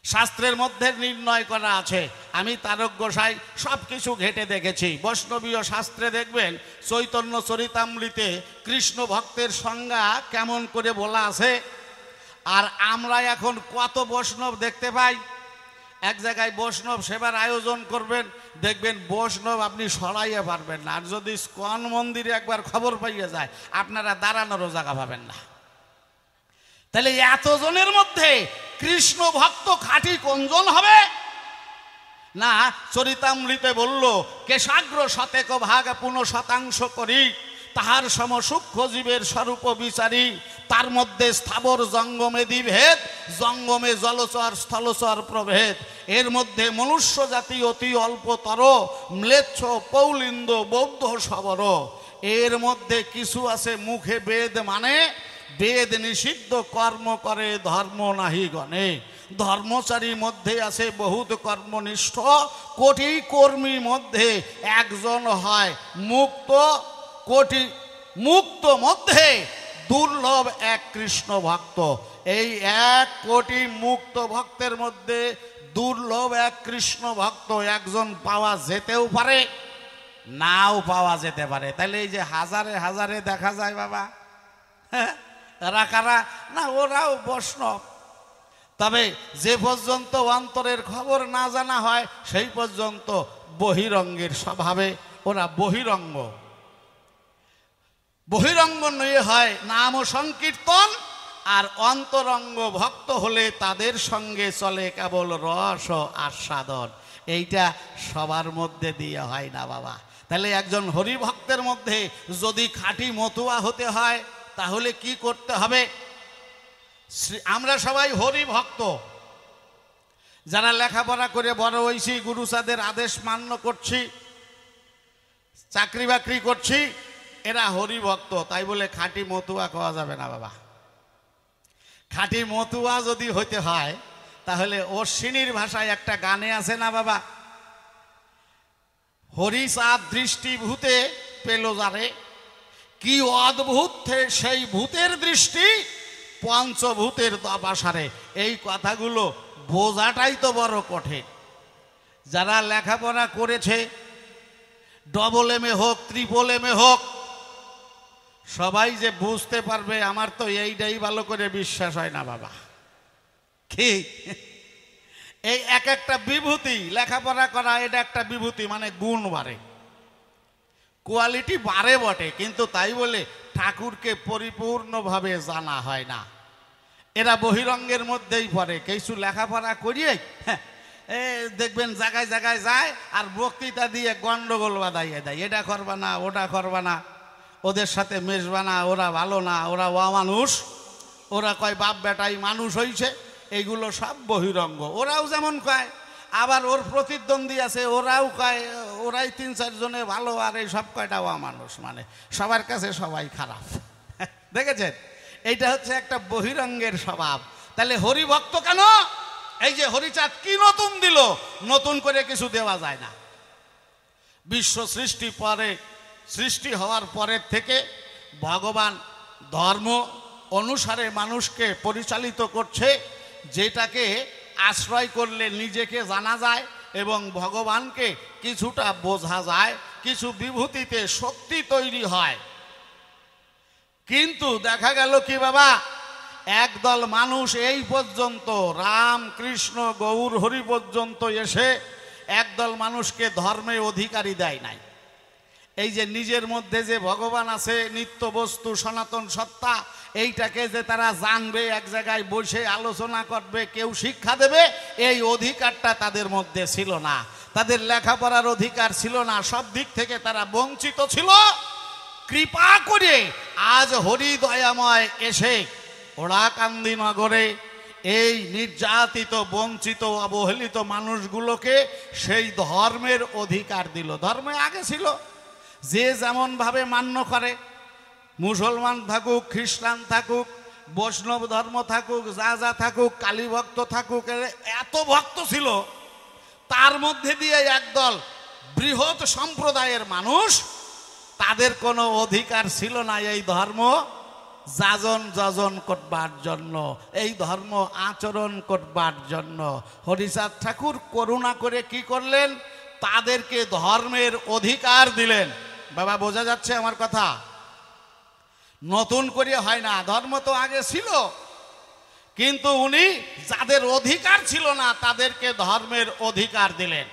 শাস্ত্রের মধ্যে নির্ণয় করা আছে, আমি তারক গোসাই সব কিছু ঘেটে দেখেছি। বৈষ্ণবীয় শাস্ত্রে দেখবেন চৈতন্য চরিতামৃতে কৃষ্ণ ভক্তের সংজ্ঞা কেমন করে বলা আছে। আর আমরা এখন কত বৈষ্ণব দেখতে পাই। এক জায়গায় বৈষ্ণব সেবার আয়োজন করবেন, দেখবেন বৈষ্ণব আপনি সরাইয়া পারবেন না। আর যদি ইস্কন মন্দিরে একবার খবর পাইয়া যায়, আপনারা দাঁড়ানোরও জায়গা পাবেন না। তাহলে এতজনের মধ্যে কৃষ্ণ ভক্ত খাঁটি কোনজন হবে? না, চরিতামৃতে বলল, কেশাগ্র শতেক ভাগ পুনঃ শতাংশ করি, তাহার সম সূক্ষ্ম জীবের স্বরূপ বিচারি, তার মধ্যে স্থাবর জঙ্গমে দ্বিভেদ, জঙ্গমে জলচর স্থলচর প্রভেদ, এর মধ্যে মনুষ্য জাতি অতি অল্পতর, ম্লেচ্ছ পৌলিন্দ বৌদ্ধ সবর, এর মধ্যে কিছু আছে মুখে বেদ মানে, বেদ নিষিদ্ধ কর্ম করে ধর্ম নাহি গণে, ধর্মচারী মধ্যে আছে বহুত কর্মনিষ্ঠ, কোটি কর্মী মধ্যে একজন হয় মুক্ত, কোটি মুক্ত মধ্যে দুর্লভ এক কৃষ্ণ ভক্ত। এই 1 কোটি মুক্ত ভক্তের মধ্যে দুর্লভ এক কৃষ্ণ ভক্ত একজন পাওয়া যেতেও পারে, নাও পাওয়া যেতে পারে। তাহলে এই যে হাজারে হাজারে দেখা যায় বাবা, এরা কারা? না, ওরাও বৈষ্ণব। তবে যে পর্যন্ত অন্তরের খবর না জানা হয় সেই পর্যন্ত বহিরঙ্গের স্বভাবে ওরা বহিরঙ্গ। বহিরঙ্গ নিয়ে হয় নাম সংকীর্তন, আর অন্তরঙ্গ ভক্ত হলে তাদের সঙ্গে চলে কেবল রস ও আস্বাদন। এইটা সবার মধ্যে দিয়ে হয় না বাবা। তাহলে একজন হরিভক্তের মধ্যে যদি খাঁটি মতুয়া হতে হয় তাহলে কি করতে হবে? আমরা সবাই হরিভক্ত, যারা লেখাপড়া করে বড় হয়েছি, গুরুচাঁদের আদেশ মান্য করছি, চাকরি বাকরি করছি, এরা হরিভক্ত, তাই বলে খাঁটি মতুয়া খাওয়া যাবে না বাবা। খাঁটি মতুয়া যদি হইতে হয় তাহলে অশ্বিনীর ভাষায় একটা গানে আছে না বাবা, হরিচাঁদ দৃষ্টিভূতে পেল যারে, কি অদ্ভুত সেই ভূতের দৃষ্টি, পঞ্চভূতের দবাসারে। এই কথাগুলো বোঝাটাই তো বড় কঠিন। যারা লেখাপড়া করেছে, ডবল এম এ হোক, ট্রিপল এম এ হোক, সবাই যে বুঝতে পারবে আমার তো এইটাই ভালো করে বিশ্বাস হয় না বাবা। কি এই এক একটা বিভূতি, লেখাপড়া করা এটা একটা বিভূতি, মানে গুণ বাড়ে, কোয়ালিটি বাড়ে বটে, কিন্তু তাই বলে ঠাকুরকে পরিপূর্ণভাবে জানা হয় না। এরা বহিরঙ্গের মধ্যেই পড়ে। কিছু লেখাপড়া করিয়ে দেখবেন জায়গায় জায়গায় যায় আর বক্তৃতা দিয়ে গন্ডগোল বাঁধাইয়ে দেয়, এটা করবা না, ওটা করবা না, ওদের সাথে মেশবা না, ওরা ভালো না, ওরা অমানুষ, ওরা কয় বাপ বেটাই মানুষ হইছে। এইগুলো সব বহিরঙ্গ। ওরাও যেমন কয়, আবার ওর প্রতিদ্বন্দ্বী আছে, ওরাও কয়, ওরাই 3-4 জনে ভালো, আর এই সব কয়টাও অমানুষ, মানে সবার কাছে সবাই খারাপ। দেখেছেন, এইটা হচ্ছে একটা বহিরঙ্গের স্বভাব। তাহলে হরিভক্ত কেন? এই যে হরিচাঁদ কি নতুন দিল? নতুন করে কিছু দেওয়া যায় না। বিশ্ব সৃষ্টি হওয়ার পরের থেকে ভগবান ধর্ম অনুসারে মানুষকে পরিচালিত করছে, যেটাকে আশ্রয় করলে নিজেকে জানা যায় এবং ভগবানকে কিছুটা বোঝা যায়, কিছু বিভূতিতে শক্তি তৈরি হয়। কিন্তু দেখা গেল কি বাবা, একদল মানুষ এই পর্যন্ত, রাম কৃষ্ণ গৌর হরি পর্যন্ত এসে একদল মানুষকে ধর্মে অধিকারী দেয় নাই। এই যে নিজের মধ্যে যে ভগবান আছে, নিত্য বস্তু সনাতন সত্তা, এইটাকে যে তারা জানবে, এক জায়গায় বসে আলোচনা করবে, কেউ শিক্ষা দেবে, এই অধিকারটা তাদের মধ্যে ছিল না। তাদের লেখাপড়ার অধিকার ছিল না, সব দিক থেকে তারা বঞ্চিত ছিল। কৃপা করে আজ হরি দয়াময় এসে ওড়াকান্দি নগরে এই নির্যাতিত, বঞ্চিত, অবহেলিত মানুষগুলোকে সেই ধর্মের অধিকার দিল। ধর্মে আগে ছিল যে যেমন ভাবে মান্য করে, মুসলমান থাকুক, খ্রিস্টান থাকুক, বৈষ্ণব ধর্ম থাকুক, যা যা থাকুক, কালী ভক্ত থাকুক, এত ভক্ত ছিল। তার মধ্যে দিয়ে একদল বৃহৎ সম্প্রদায়ের মানুষ, তাদের কোনো অধিকার ছিল না এই ধর্ম যাজন যজন করবার জন্য, এই ধর্ম আচরণ করবার জন্য। হরিচাঁদ ঠাকুর করুণা করে কি করলেন? তাদেরকে ধর্মের অধিকার দিলেন। বাবা বোঝা যাচ্ছে আমার কথা? নতুন করে হয় না, ধর্ম তো আগে ছিল, কিন্তু উনি যাদের অধিকার ছিল না তাদেরকে ধর্মের অধিকার দিলেন।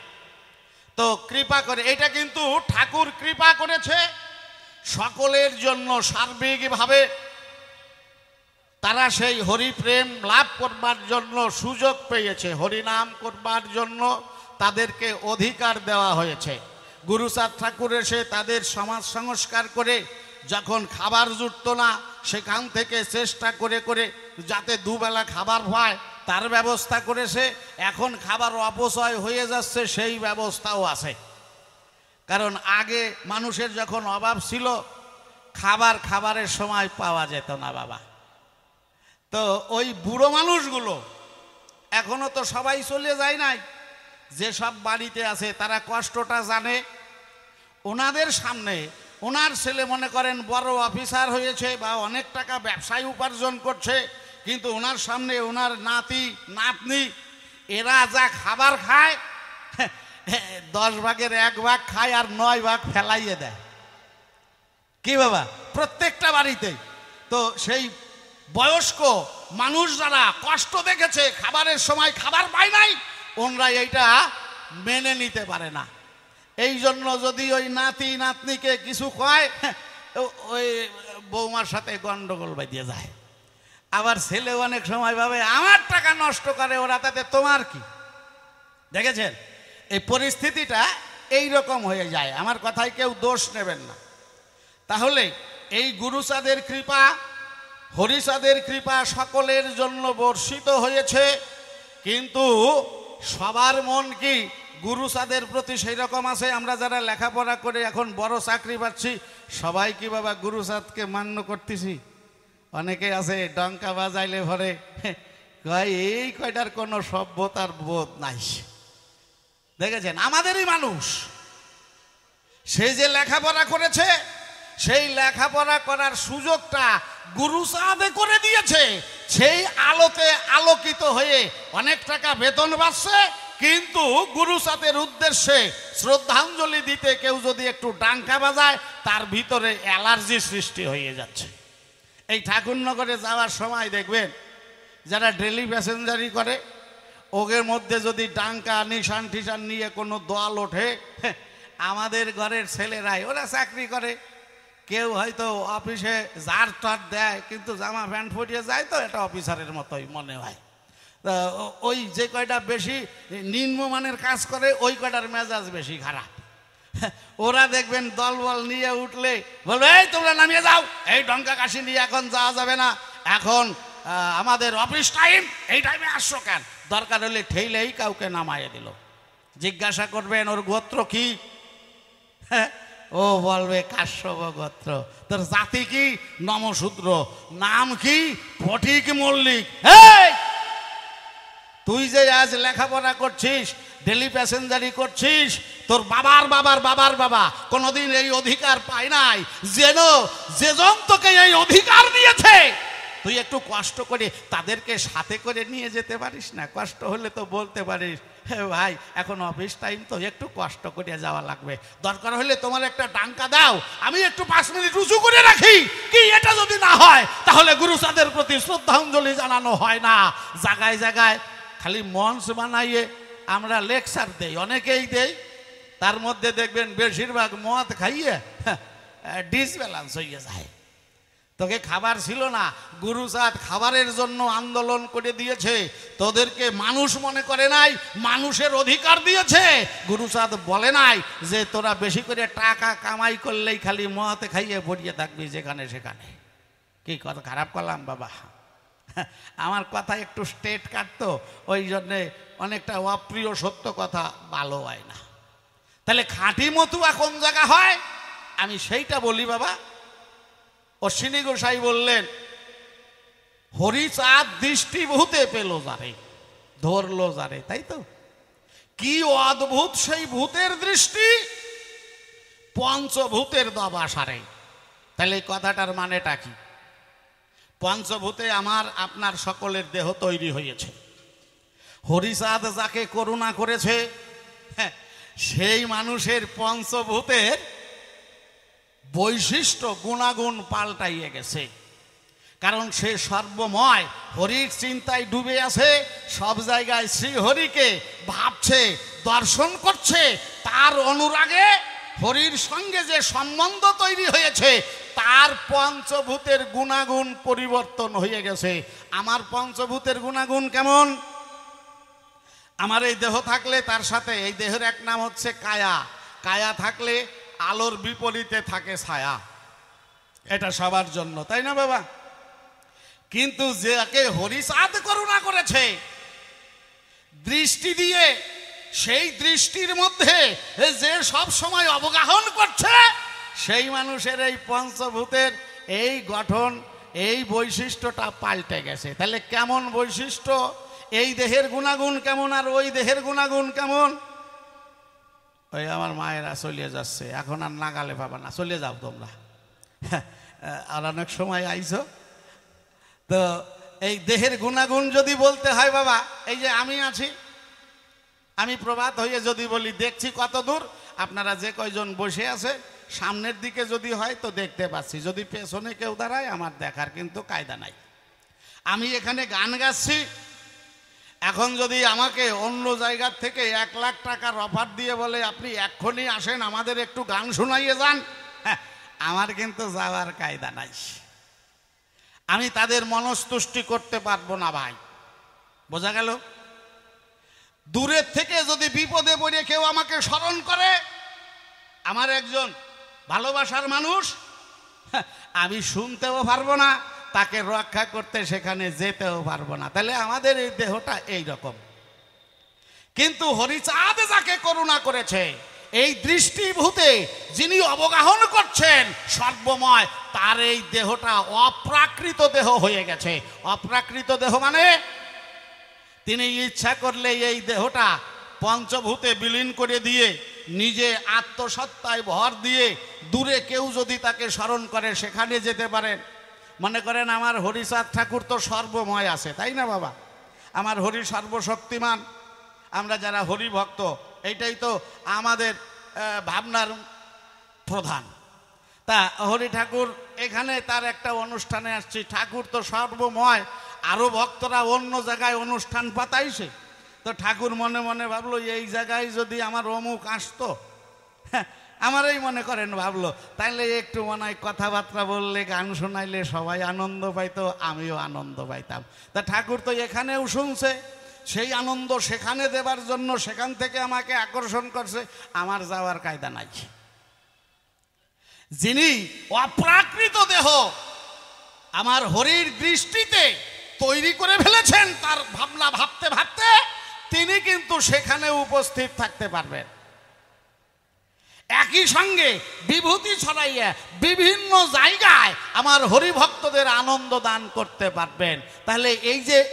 তো কৃপা করে, এটা কিন্তু ঠাকুর কৃপা করেছে সকলের জন্য, সার্বিকভাবে তারা সেই হরিপ্রেম লাভ করবার জন্য সুযোগ পেয়েছে, হরিনাম করবার জন্য তাদেরকে অধিকার দেওয়া হয়েছে। গুরুচাঁদ ঠাকুর এসে তাদের সমাজ সংস্কার করে, যখন খাবার জুটত না সেখান থেকে চেষ্টা করে করে যাতে দুবেলা খাবার পায় তার ব্যবস্থা করেছে। এখন খাবার অপচয় হয়ে যাচ্ছে, সেই ব্যবস্থাও আছে। কারণ আগে মানুষের যখন অভাব ছিল, খাবারের সময় পাওয়া যেত না বাবা। তো ওই বুড়ো মানুষগুলো এখনো তো সবাই চলে যায় নাই, যে সব বাড়িতে আছে তারা কষ্টটা জানে। ওনাদের সামনে ওনার ছেলে মনে করেন বড় অফিসার হয়েছে বা অনেক টাকা ব্যবসায় উপার্জন করছে, কিন্তু ওনার সামনে ওনার নাতি নাতনি এরা যা খাবার খায়, 10 ভাগের 1 ভাগ খায় আর 9 ভাগ ফেলাইয়ে দেয়। কি বাবা, প্রত্যেকটা বাড়িতেই। তো সেই বয়স্ক মানুষ যারা কষ্ট দেখেছে, খাবারের সময় খাবার পায় নাই, ওনরা এইটা মেনে নিতে পারে না। এই জন্য যদি ওই নাতি নাতনিকে কিছু কয়, ওই বৌমার সাথে গন্ডগোল বাঁধিয়ে যায়। আবার ছেলে অনেক সময় ভাবে আমার টাকা নষ্ট করে ওরা, তাতে তোমার কি? দেখেছেন, এই পরিস্থিতিটা এই রকম হয়ে যায়। আমার কথায় কেউ দোষ নেবেন না। তাহলে এই গুরুচাঁদের কৃপা, হরিচাঁদের কৃপা সকলের জন্য বর্ষিত হয়েছে, কিন্তু সবার মন কি গুরু সাদের প্রতি সেই রকম আছে? আমরা যারা লেখাপড়া করে এখন বড় চাকরি পাচ্ছি, সবাই কি বাবা গুরু সাদকে মান্য করতেছি? অনেকে আছে ডঙ্কা বাজাইলে ভরে এই কয়টার কোনো সভ্যতার বোধ নাই। দেখেছেন আমাদেরই মানুষ, সে যে লেখাপড়া করেছে, সেই লেখাপড়া করার সুযোগটা গুরু সাদে করে দিয়েছে। সেই আলোতে আলোকিত হয়ে অনেক টাকা বেতন পাচ্ছে, কিন্তু গুরু সাদের উদ্দেশ্যে শ্রদ্ধাঞ্জলি দিতে কেউ যদি একটু ডাঙ্কা বাজায়, তার ভিতরে অ্যালার্জি সৃষ্টি হয়ে যাচ্ছে। এই ঠাকুরনগরে যাওয়ার সময় দেখবেন যারা ডেলি প্যাসেঞ্জারি করে, ওদের মধ্যে যদি ডাঙ্কা নিশান টিশান নিয়ে কোনো দল ওঠে, আমাদের ঘরের ছেলেরাই, ওরা চাকরি করে, কেউ হয়তো অফিসে জার টার দেয়, কিন্তু জামা প্যান্ট ফুটিয়ে যায়, তো এটা অফিসারের মতোই মনে হয়। ওই যে কয়টা বেশি নিম্নমানের কাজ করে, ওই কয়টার মেজাজ বেশি খারাপ। ওরা দেখবেন দলবল নিয়ে উঠলে বলবে, এই তোমরা নামিয়ে যাও, এই ডঙ্কা কাশি নিয়ে এখন যাওয়া যাবে না, এখন আমাদের অফিস টাইম, এই টাইমে আসছো কেন? দরকার হলে ঠেইলেই কাউকে নামাইয়ে দিল। জিজ্ঞাসা করবেন ওর গোত্র কি? ও বলবে কাশ্যপ গোত্র। তোর জাতি কি? নমশূদ্র। নাম কি? ফটিক মল্লিক। তুই যে আজ লেখাপড়া করছিস, ডেলি প্যাসেঞ্জারি করছিস, তোর বাবার বাবার বাবার বাবা কোনোদিন এই অধিকার পায় নাই, যেন যেজন তোকে এই অধিকার দিয়েছে, তুই একটু কষ্ট করে তাদেরকে সাথে করে নিয়ে যেতে পারিস না? কষ্ট হলে তো বলতে পারিস, হে ভাই এখন অফিস টাইম, তো একটু কষ্ট করে যাওয়া লাগবে, দরকার হলে তোমার একটা ডাঙ্কা দাও, আমি একটু 5 মিনিট উঁচু করে রাখি। কি এটা যদি না হয়, তাহলে গুরু সাদের প্রতি শ্রদ্ধাঞ্জলি জানানো হয় না। জায়গায় জায়গায় খালি মঞ্চ বানাইয়ে আমরা লেকচার দেই, অনেকেই দেই, তার মধ্যে দেখবেন বেশিরভাগ মদ খাইয়ে ডিসব্যালেন্স হয়ে যায়। তোকে খাবার ছিল না, গুরু সাদ খাবারের জন্য আন্দোলন করে দিয়েছে, তোদেরকে মানুষ মনে করে নাই, মানুষের অধিকার দিয়েছে। গুরু সাদ বলে নাই যে তোরা বেশি করে টাকা কামাই করলেই খালি মদ খাইয়ে পড়িয়ে থাকবি যেখানে সেখানে। কি কথা খারাপ করলাম বাবা? আমার কথা একটু স্টেট কাটতো, ওই জন্যে অনেকটা অপ্রিয় সত্য কথা ভালো হয় না। তাহলে খাঁটি মতুয়া কোন জায়গা হয়, আমি সেইটা বলি বাবা। অশ্বিনী গোসাই বললেন, হরিচাঁদ দৃষ্টি ভূতে পেল যারে, ধরলো যারে, তাই তো? কি অদ্ভুত সেই ভূতের দৃষ্টি, পঞ্চভূতের দবা সারে। তাহলে এই কথাটার মানেটা কি? পঞ্চভূতে আমার আপনার সকলের দেহ তৈরি হয়েছে। হরিচাঁদ যাকে করুণা করেছে, সেই মানুষের পঞ্চভূতের বৈশিষ্ট্য গুণাগুণ পাল্টাইয়ে গেছে। কারণ সে সর্বময় হরির চিন্তায় ডুবে আছে, সব জায়গায় শ্রীহরিকে ভাবছে, দর্শন করছে। তার অনুরাগে হরির সঙ্গে যে সম্বন্ধ তৈরি হয়েছে, তার পঞ্চভূতের গুণাগুণ পরিবর্তন হয়ে গেছে। আমার পঞ্চভূতের গুণাগুণ কেমন? আমার এই দেহ থাকলে তার সাথে, এই দেহের এক নাম হচ্ছে কায়া, কায়া থাকলে আলোর বিপরীতে থাকে ছায়া, এটা সবার জন্য, তাই না বাবা? কিন্তু যাকে হরিচাঁদ করুণা করেছে দৃষ্টি দিয়ে, সেই দৃষ্টির মধ্যে যে সব সময় অবগাহন করছে, সেই মানুষের এই পঞ্চভূতের এই গঠন, এই বৈশিষ্ট্যটা পাল্টে গেছে। তাহলে কেমন বৈশিষ্ট্য? এই দেহের গুণাগুণ কেমন আর ওই দেহের গুণাগুণ কেমন? ওই আমার মায়েরা চলে যাচ্ছে, এখন আর নাগালে পাবা না, চলে যাও তোমরা, আর অনেক সময় আইছো তো। এই দেহের গুণাগুণ যদি বলতে হয় বাবা, এই যে আমি আছি, আমি প্রভাত হয়ে যদি বলি দেখছি কত দূর, আপনারা যে কয়জন বসে আছে সামনের দিকে যদি হয় তো দেখতে পাচ্ছি, যদি পেছনে কেউ দাঁড়ায় আমার দেখার কিন্তু কায়দা নাই। আমি এখানে গান গাচ্ছি, এখন যদি আমাকে অন্য জায়গার থেকে 1 লাখ টাকার অফার দিয়ে বলে আপনি এক্ষুনি আসেন আমাদের একটু গান শোনাইয়ে যান, আমার কিন্তু যাওয়ার কায়দা নাই, আমি তাদের মনস্তুষ্টি করতে পারবো না ভাই। বোঝা গেল? দূরের থেকে যদি বিপদে পড়ে কেউ আমাকে স্মরণ করে, আমার একজন ভালোবাসার মানুষ, আমি শুনতেও পারবো না, তাকে রক্ষা করতে সেখানে যেতেও পারবো না। তাহলে আমাদের এই দেহটা এই রকম। কিন্তু হরিচাঁদ যাকে করুণা করেছে, এই দৃষ্টিভূতে যিনি অবগাহন করছেন সর্বময়, তার এই দেহটা অপ্রাকৃত দেহ হয়ে গেছে। অপ্রাকৃত দেহ মানে তিনি ইচ্ছা করলে এই দেহটা পঞ্চভূতে বিলীন করে দিয়ে নিজে আত্মসত্তায় ভর দিয়ে দূরে কেউ যদি তাকে স্মরণ করে সেখানে যেতে পারেন। মনে করেন আমার হরিচাঁদ ঠাকুর তো সর্বময় আছে, তাই না বাবা? আমার হরি সর্বশক্তিমান। আমরা যারা হরি ভক্ত, এইটাই তো আমাদের ভাবনার প্রধান। তা হরি ঠাকুর এখানে তার একটা অনুষ্ঠানে আসছি, ঠাকুর তো সর্বময়, আরও ভক্তরা অন্য জায়গায় অনুষ্ঠান পাতাইছে। তো ঠাকুর মনে মনে ভাবলো এই জায়গায় যদি আমার অমুক আসতো, আমারই মনে করেন ভাবলো, তাইলে একটু মনে হয় কথাবার্তা বললে, গান শোনাইলে সবাই আনন্দ পাইতো, আমিও আনন্দ পাইতাম। তা ঠাকুর তো এখানেও শুনছে, সেই আনন্দ সেখানে দেবার জন্য সেখান থেকে আমাকে আকর্ষণ করছে, আমার যাওয়ার কায়দা নাই। যিনি অপ্রাকৃত দেহ আমার হরির দৃষ্টিতে তৈরি করে ফেলেছেন, তার ভাবনা ভাবতে ভাবতে তিনি কিন্তু সেখানে উপস্থিত থাকতে পারবেন। একই সঙ্গে বিভূতি ছড়াইয়া বিভিন্ন জায়গায় আমার হরিভক্তদের আনন্দ দান করতে পারবেন। তাহলে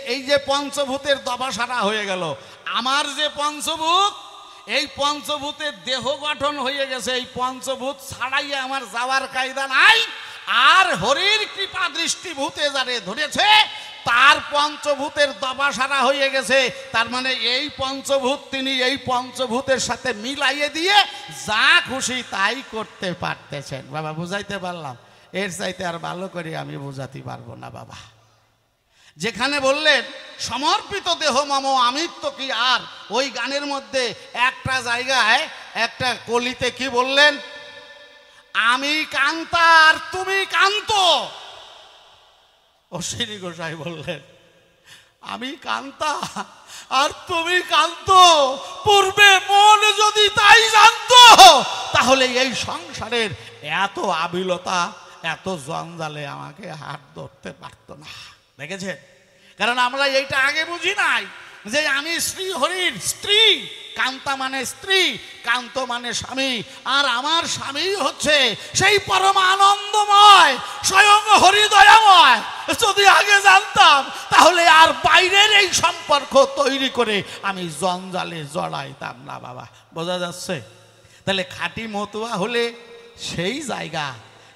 এই যে পঞ্চভূতের দবাসারা হয়ে গেল, আমার যে পঞ্চভূত, এই পঞ্চভূতের দেহ গঠন হয়ে গেছে, এই পঞ্চভূত ছাড়াইয়া আমার যাওয়ার কায়দা নাই। আর হরির কৃপা দৃষ্টিভূতে যারে ধরেছে তার পঞ্চভূতের দবাসারা হয়ে গেছে। তার মানে এই পঞ্চভূত তিনি এই পঞ্চভূতের সাথে মিলাইয়ে দিয়ে যা খুশি তাই করতে পারতেছেন। বাবা বুঝাইতে পারলাম? এর চাইতে আর ভালো করে আমি বুঝাতে পারবো না বাবা। যেখানে বললেন সমর্পিত দেহ মম আমিত্ব কি, আর ওই গানের মধ্যে একটা জায়গায় একটা কলিতে কি বললেন, আমি কান্তা আর তুমি কান্ত। অশ্বিনী গোসাই বললেন আমি কান্তা আর তুমি কান্ত, পূর্বে মন যদি তাই জানতো তাহলে এই সংসারের এত আবিলতা, এত জঞ্জালে আমাকে হাত ধরতে পারতো না। দেখেছেন? কারণ আমরা এইটা আগে বুঝি নাই যে আমি শ্রী হরির স্ত্রী। কান্তা মানে স্ত্রী, কান্ত মানে স্বামী, আর আমার স্বামী হচ্ছে সেই পরম আনন্দময় স্বয়ং হরিদয়াময়। যদি আগে জানতাম তাহলে আর বাইরের এই সম্পর্ক তৈরি করে আমি জঞ্জালে জড়াইতাম না বাবা। বোঝা যাচ্ছে? তাহলে খাঁটি মতুয়া হলে সেই জায়গা,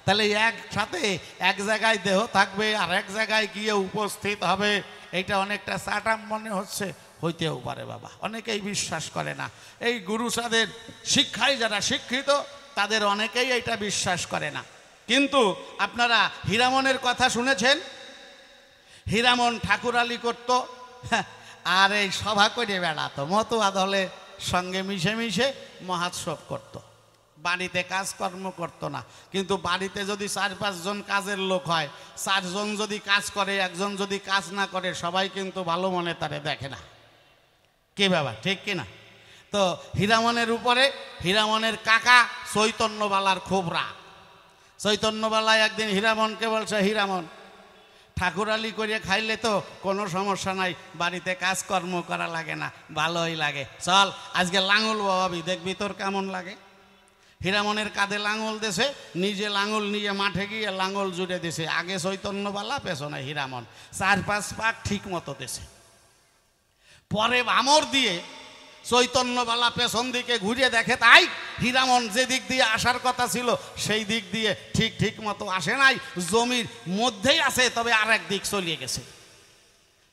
তাহলে একসাথে এক জায়গায় দেহ থাকবে আর এক জায়গায় গিয়ে উপস্থিত হবে। এইটা অনেকটা চাটাম মনে হচ্ছে, হইতেও পারে বাবা, অনেকেই বিশ্বাস করে না। এই গুরুসাদের শিক্ষায় যারা শিক্ষিত তাদের অনেকেই এটা বিশ্বাস করে না। কিন্তু আপনারা হীরামনের কথা শুনেছেন? হীরামন ঠাকুরালি করত আর এই সভা করে বেড়াতো, মতুয়া দলের সঙ্গে মিশে মিশে মহোৎসব করত। বাড়িতে কাজকর্ম করতো না, কিন্তু বাড়িতে যদি 4-5 জন কাজের লোক হয়, 4 জন যদি কাজ করে, একজন যদি কাজ না করে, সবাই কিন্তু ভালো মনে তারে দেখে না। কি বাবা, ঠিক কিনা? তো হীরামনের উপরে হীরামনের কাকা চৈতন্যবালার খুব রাগ। চৈতন্যবালায় একদিন হীরামনকে বলছে, হীরামন ঠাকুরালি করে খাইলে তো কোনো সমস্যা নাই, বাড়িতে কাজকর্ম করা লাগে না, ভালোই লাগে, চল আজকে লাঙল বাবাবি, দেখবি তোর কেমন লাগে। হীরামনের কাঁধে লাঙল দেশে, নিজে লাঙল নিয়ে মাঠে গিয়ে লাঙল জুড়ে দিছে। আগে চৈতন্যবালা, পেছনে হীরামন, 4-5 পাক ঠিক মতো দেশে। পরে বামর দিয়ে চৈতন্যবালা পেছন দিকে ঘুরে দেখে, তাই হীরামন যে দিক দিয়ে আসার কথা ছিল সেই দিক দিয়ে ঠিক মতো আসে নাই, জমির মধ্যেই আছে, তবে আর এক দিক চলিয়ে গেছে।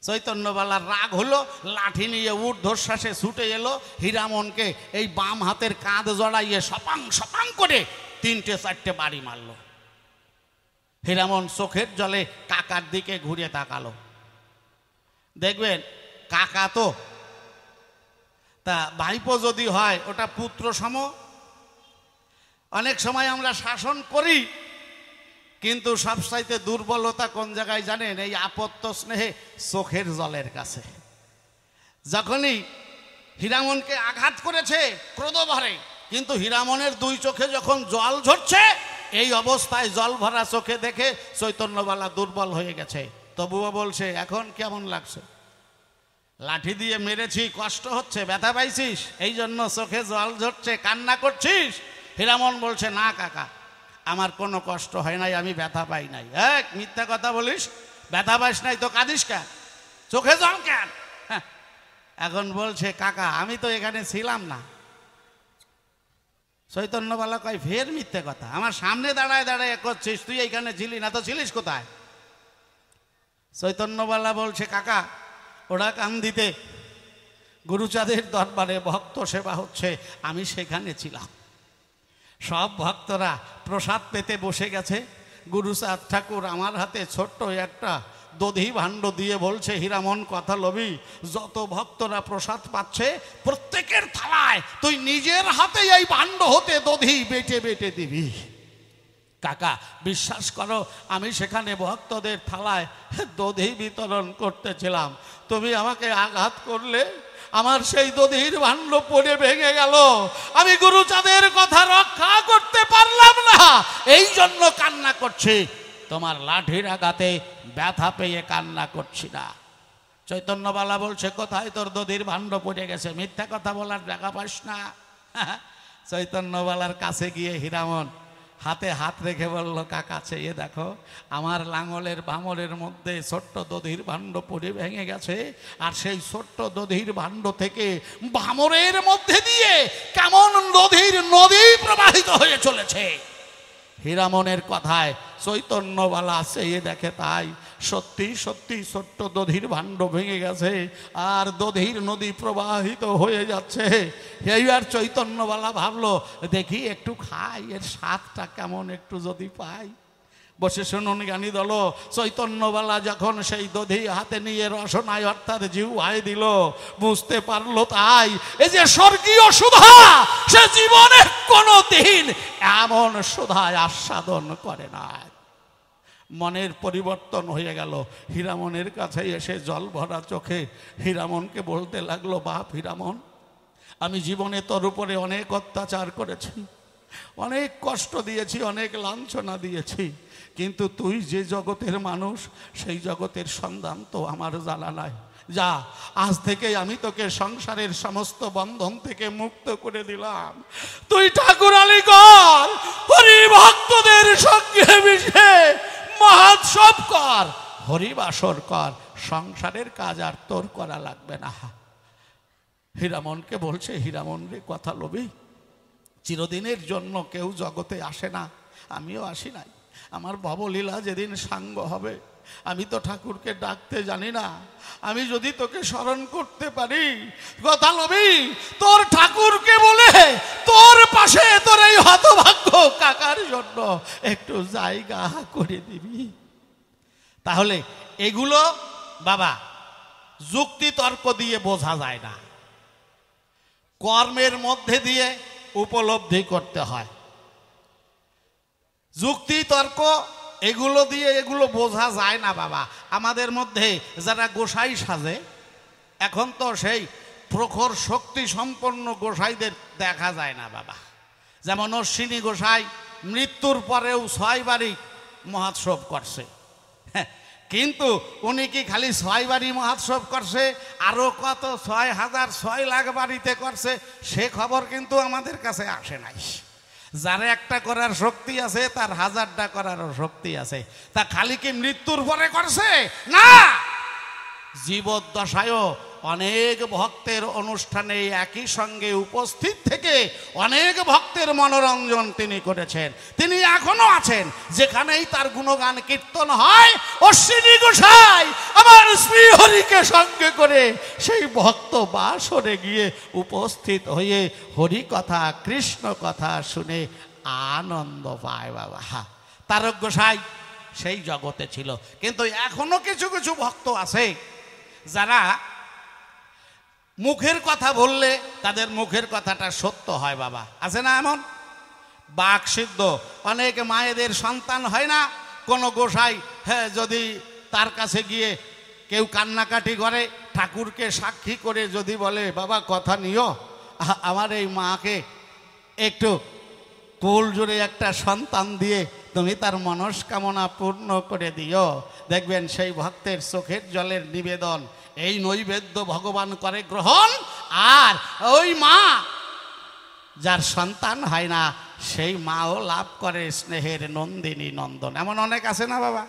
চৈতন্যবালার রাগ হলো, লাঠি নিয়ে ঊর্ধ্বশ্বাসে ছুটে এলো, হীরামনকে এই বাম হাতের কাঁধ জড়াইয়ে সপাং সপাং করে 3-4টে বাড়ি মারল। হীরামন চোখের জলে কাকার দিকে ঘুরে তাকালো। দেখবেন কাকা তো তা ভাইপো যদি হয় ওটা পুত্র সম। অনেক সময় আমরা শাসন করি, কিন্তু সবচাইতে দুর্বলতা কোন জায়গায় জানেন? এই আপত্ত স্নেহে চোখের জলের কাছে। যখনই হীরামনকে আঘাত করেছে ক্রোধ ভরে, কিন্তু হীরামনের 2 চোখে যখন জল ঝরছে, এই অবস্থায় জল ভরা চোখে দেখে চৈতন্যবালা দুর্বল হয়ে গেছে। তবুও বলছে, এখন কেমন লাগছে? লাঠি দিয়ে মেরেছি, কষ্ট হচ্ছে, ব্যথা পাইছিস, এই জন্য চোখে জল ঝরছে, কান্না করছিস? হীরামন বলছে, না কাকা, আমার কোনো কষ্ট হয় নাই, আমি ব্যথা পাই নাই। এক মিথ্যা কথা বলিস, ব্যথা পাইস নাই তো কাঁদিস কেন, চোখে জল কেন? এখন বলছে, কাকা আমি তো এখানে ছিলাম না। চৈতন্যবালা কয়, ফের মিথ্যে কথা, আমার সামনে দাঁড়ায় দাঁড়ায় করছিস, তুই এইখানে ছিলি না তো ছিলিস কোথায়? চৈতন্যবালা বলছে, কাকা ওরা কান্দিতে গুরুচাঁদের দরবারে ভক্ত সেবা হচ্ছে, আমি সেখানে ছিলাম। সব ভক্তরা প্রসাদ পেতে বসে গেছে। গুরুচাঁদ ঠাকুর আমার হাতে ছোট্ট একটা দধি ভাণ্ড দিয়ে বলছে, হীরামন কথা লবি, যত ভক্তরা প্রসাদ পাচ্ছে প্রত্যেকের থালায় তুই নিজের হাতে এই ভাণ্ড হতে দধি বেটে বেটে দিবি। কাকা বিশ্বাস করো, আমি সেখানে ভক্তদের থালায় দধি বিতরণ করতেছিলাম, তুমি আমাকে আঘাত করলে, আমার সেই দধির ভাণ্ড পড়ে ভেঙে গেল, আমি গুরুচাঁদের কথা রক্ষা করতে পারলাম না, এই জন্য কান্না করছি, তোমার লাঠির আঘাতে ব্যথা পেয়ে কান্না করছি না। চৈতন্যবালা বলছে, কোথায় তোর দধির ভাণ্ড পড়ে গেছে, মিথ্যা কথা বলার জায়গা পাস না। চৈতন্যবালার কাছে গিয়ে হীরামন হাতে হাত রেখে বলল, কাকা চেয়ে দেখো, আমার লাঙলের ভাঙলের মধ্যে ছোট্ট দধির ভাণ্ড পড়ে ভেঙে গেছে, আর সেই ছোট্ট দধির ভাণ্ড থেকে ভামরের মধ্যে দিয়ে কেমন দধির নদী প্রবাহিত হয়ে চলেছে। হীরামনের কথায় চৈতন্যবালা চেয়ে দেখে, তাই সত্যি সত্যি ছোট্ট দধির ভাণ্ড ভেঙে গেছে, আর দধির নদী প্রবাহিত হয়ে যাচ্ছে। এইবার চৈতন্যবালা ভাবলো, দেখি একটু খাই, এর স্বাদটা কেমন, একটু যদি পাই। বসে শুনুন জ্ঞানী দল, চৈতন্যবালা যখন সেই দধি হাতে নিয়ে রসনায় অর্থাৎ জিহ্বায় দিল, বুঝতে পারলো তাই এই যে স্বর্গীয় সুধা, সে জীবনে কোনো দিন এমন সুধায় আস্বাদন করে না। মনের পরিবর্তন হয়ে গেল। হীরামনের কাছে এসে জল ভরা চোখে হীরামনকে বলতে লাগলো, বাপ হীরামন, আমি জীবনে তোর উপরে অনেক অত্যাচার করেছি, অনেক কষ্ট দিয়েছি, অনেক লাঞ্ছনা দিয়েছি, কিন্তু তুই যে জগতের মানুষ, সেই জগতের সন্ধান তো আমার জানা নাই। যা, আজ থেকে আমি তোকে সংসারের সমস্ত বন্ধন থেকে মুক্ত করে দিলাম, তুই ঠাকুরালি কর, হরি ভক্তদের সঙ্গে মিশে মহোৎসব কর, হরিবাসর কর, সংসারের কাজ আর তোর করা লাগবে না। হীরামনকে বলছে, হীরামন রে কথা লবি, চিরদিনের জন্য কেউ জগতে আসে না, আমিও আসি নাই, আমার ভবলীলা যেদিন সাঙ্গ হবে, আমি তো ঠাকুরকে ডাকতে জানি না, আমি যদি তোকে স্মরণ করতে পারি, কথা লবি, তোর ঠাকুরকে বলে তোর পাশে তোর এই হতভাগ্য কাকার জন্য একটু জায়গা করে দিবি। তাহলে এগুলো বাবা যুক্তি তর্ক দিয়ে বোঝা যায় না, কর্মের মধ্যে দিয়ে উপলব্ধি করতে হয়। যুক্তি তর্ক এগুলো দিয়ে এগুলো বোঝা যায় না বাবা। আমাদের মধ্যে যারা গোসাই সাজে, এখন তো সেই প্রখর শক্তি সম্পন্ন গোসাইদের দেখা যায় না বাবা। যেমন অশ্বিনী গোসাই মৃত্যুর পরেও 6 বারই মহোৎসব করছে, কিন্তু উনি কি খালি 6 বারই মহোৎসব করছে, আরো কত 6,000 6 লাখ বাড়িতে করছে, সে খবর কিন্তু আমাদের কাছে আসে নাই। যারা একটা করার শক্তি আছে, তার 1000টা করারও শক্তি আছে। তা খালি কি মৃত্যুর পরে করছে না, জীবদ্দশায়ও অনেক ভক্তের অনুষ্ঠানে একই সঙ্গে উপস্থিত থেকে অনেক ভক্তের মনোরঞ্জন তিনি করেছেন। তিনি এখনো আছেন, যেখানেই তার গুণগান কীর্তন হয়, অশ্বিনী গোসাই আমার শ্রীহরিকে সঙ্গে করে সেই ভক্ত বাসরে গিয়ে উপস্থিত হয়ে হরি কথা কৃষ্ণ কথা শুনে আনন্দ পায় বাবা। তারক গোসাই সেই জগতে ছিল, কিন্তু এখনো কিছু কিছু ভক্ত আছে যারা মুখের কথা বললে তাদের মুখের কথাটা সত্য হয় বাবা। আছে না এমন? বাক সিদ্ধ অনেক মায়েদের সন্তান হয় না, কোনো গোসাই যদি তার কাছে গিয়ে কেউ কান্নাকাটি করে, ঠাকুরকে সাক্ষী করে যদি বলে, বাবা কথা নিও, আমার এই মাকে একটু কোল জোরে একটা সন্তান দিয়ে তুমি তার মনস্কামনা পূর্ণ করে দিও, দেখবেন সেই ভক্তের চোখের জলের নিবেদন এই নৈবেদ্য ভগবান করে গ্রহণ। আর ওই মা যার সন্তান হয় না সেই মাও লাভ করে স্নেহের নন্দিনী নন্দন। এমন অনেক আছে না বাবা?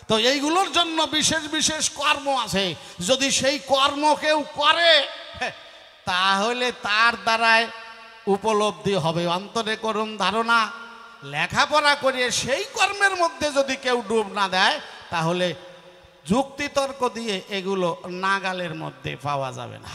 তো এইগুলোর জন্য বিশেষ বিশেষ কর্ম আছে। যদি সেই কর্ম কেউ করে তাহলে তার দ্বারায় উপলব্ধি হবে। অন্তরে করুন ধারণা, লেখাপড়া করে সেই কর্মের মধ্যে যদি কেউ ডুব না দেয় তাহলে যুক্তিতর্ক দিয়ে এগুলো নাগালের মধ্যে পাওয়া যাবে না।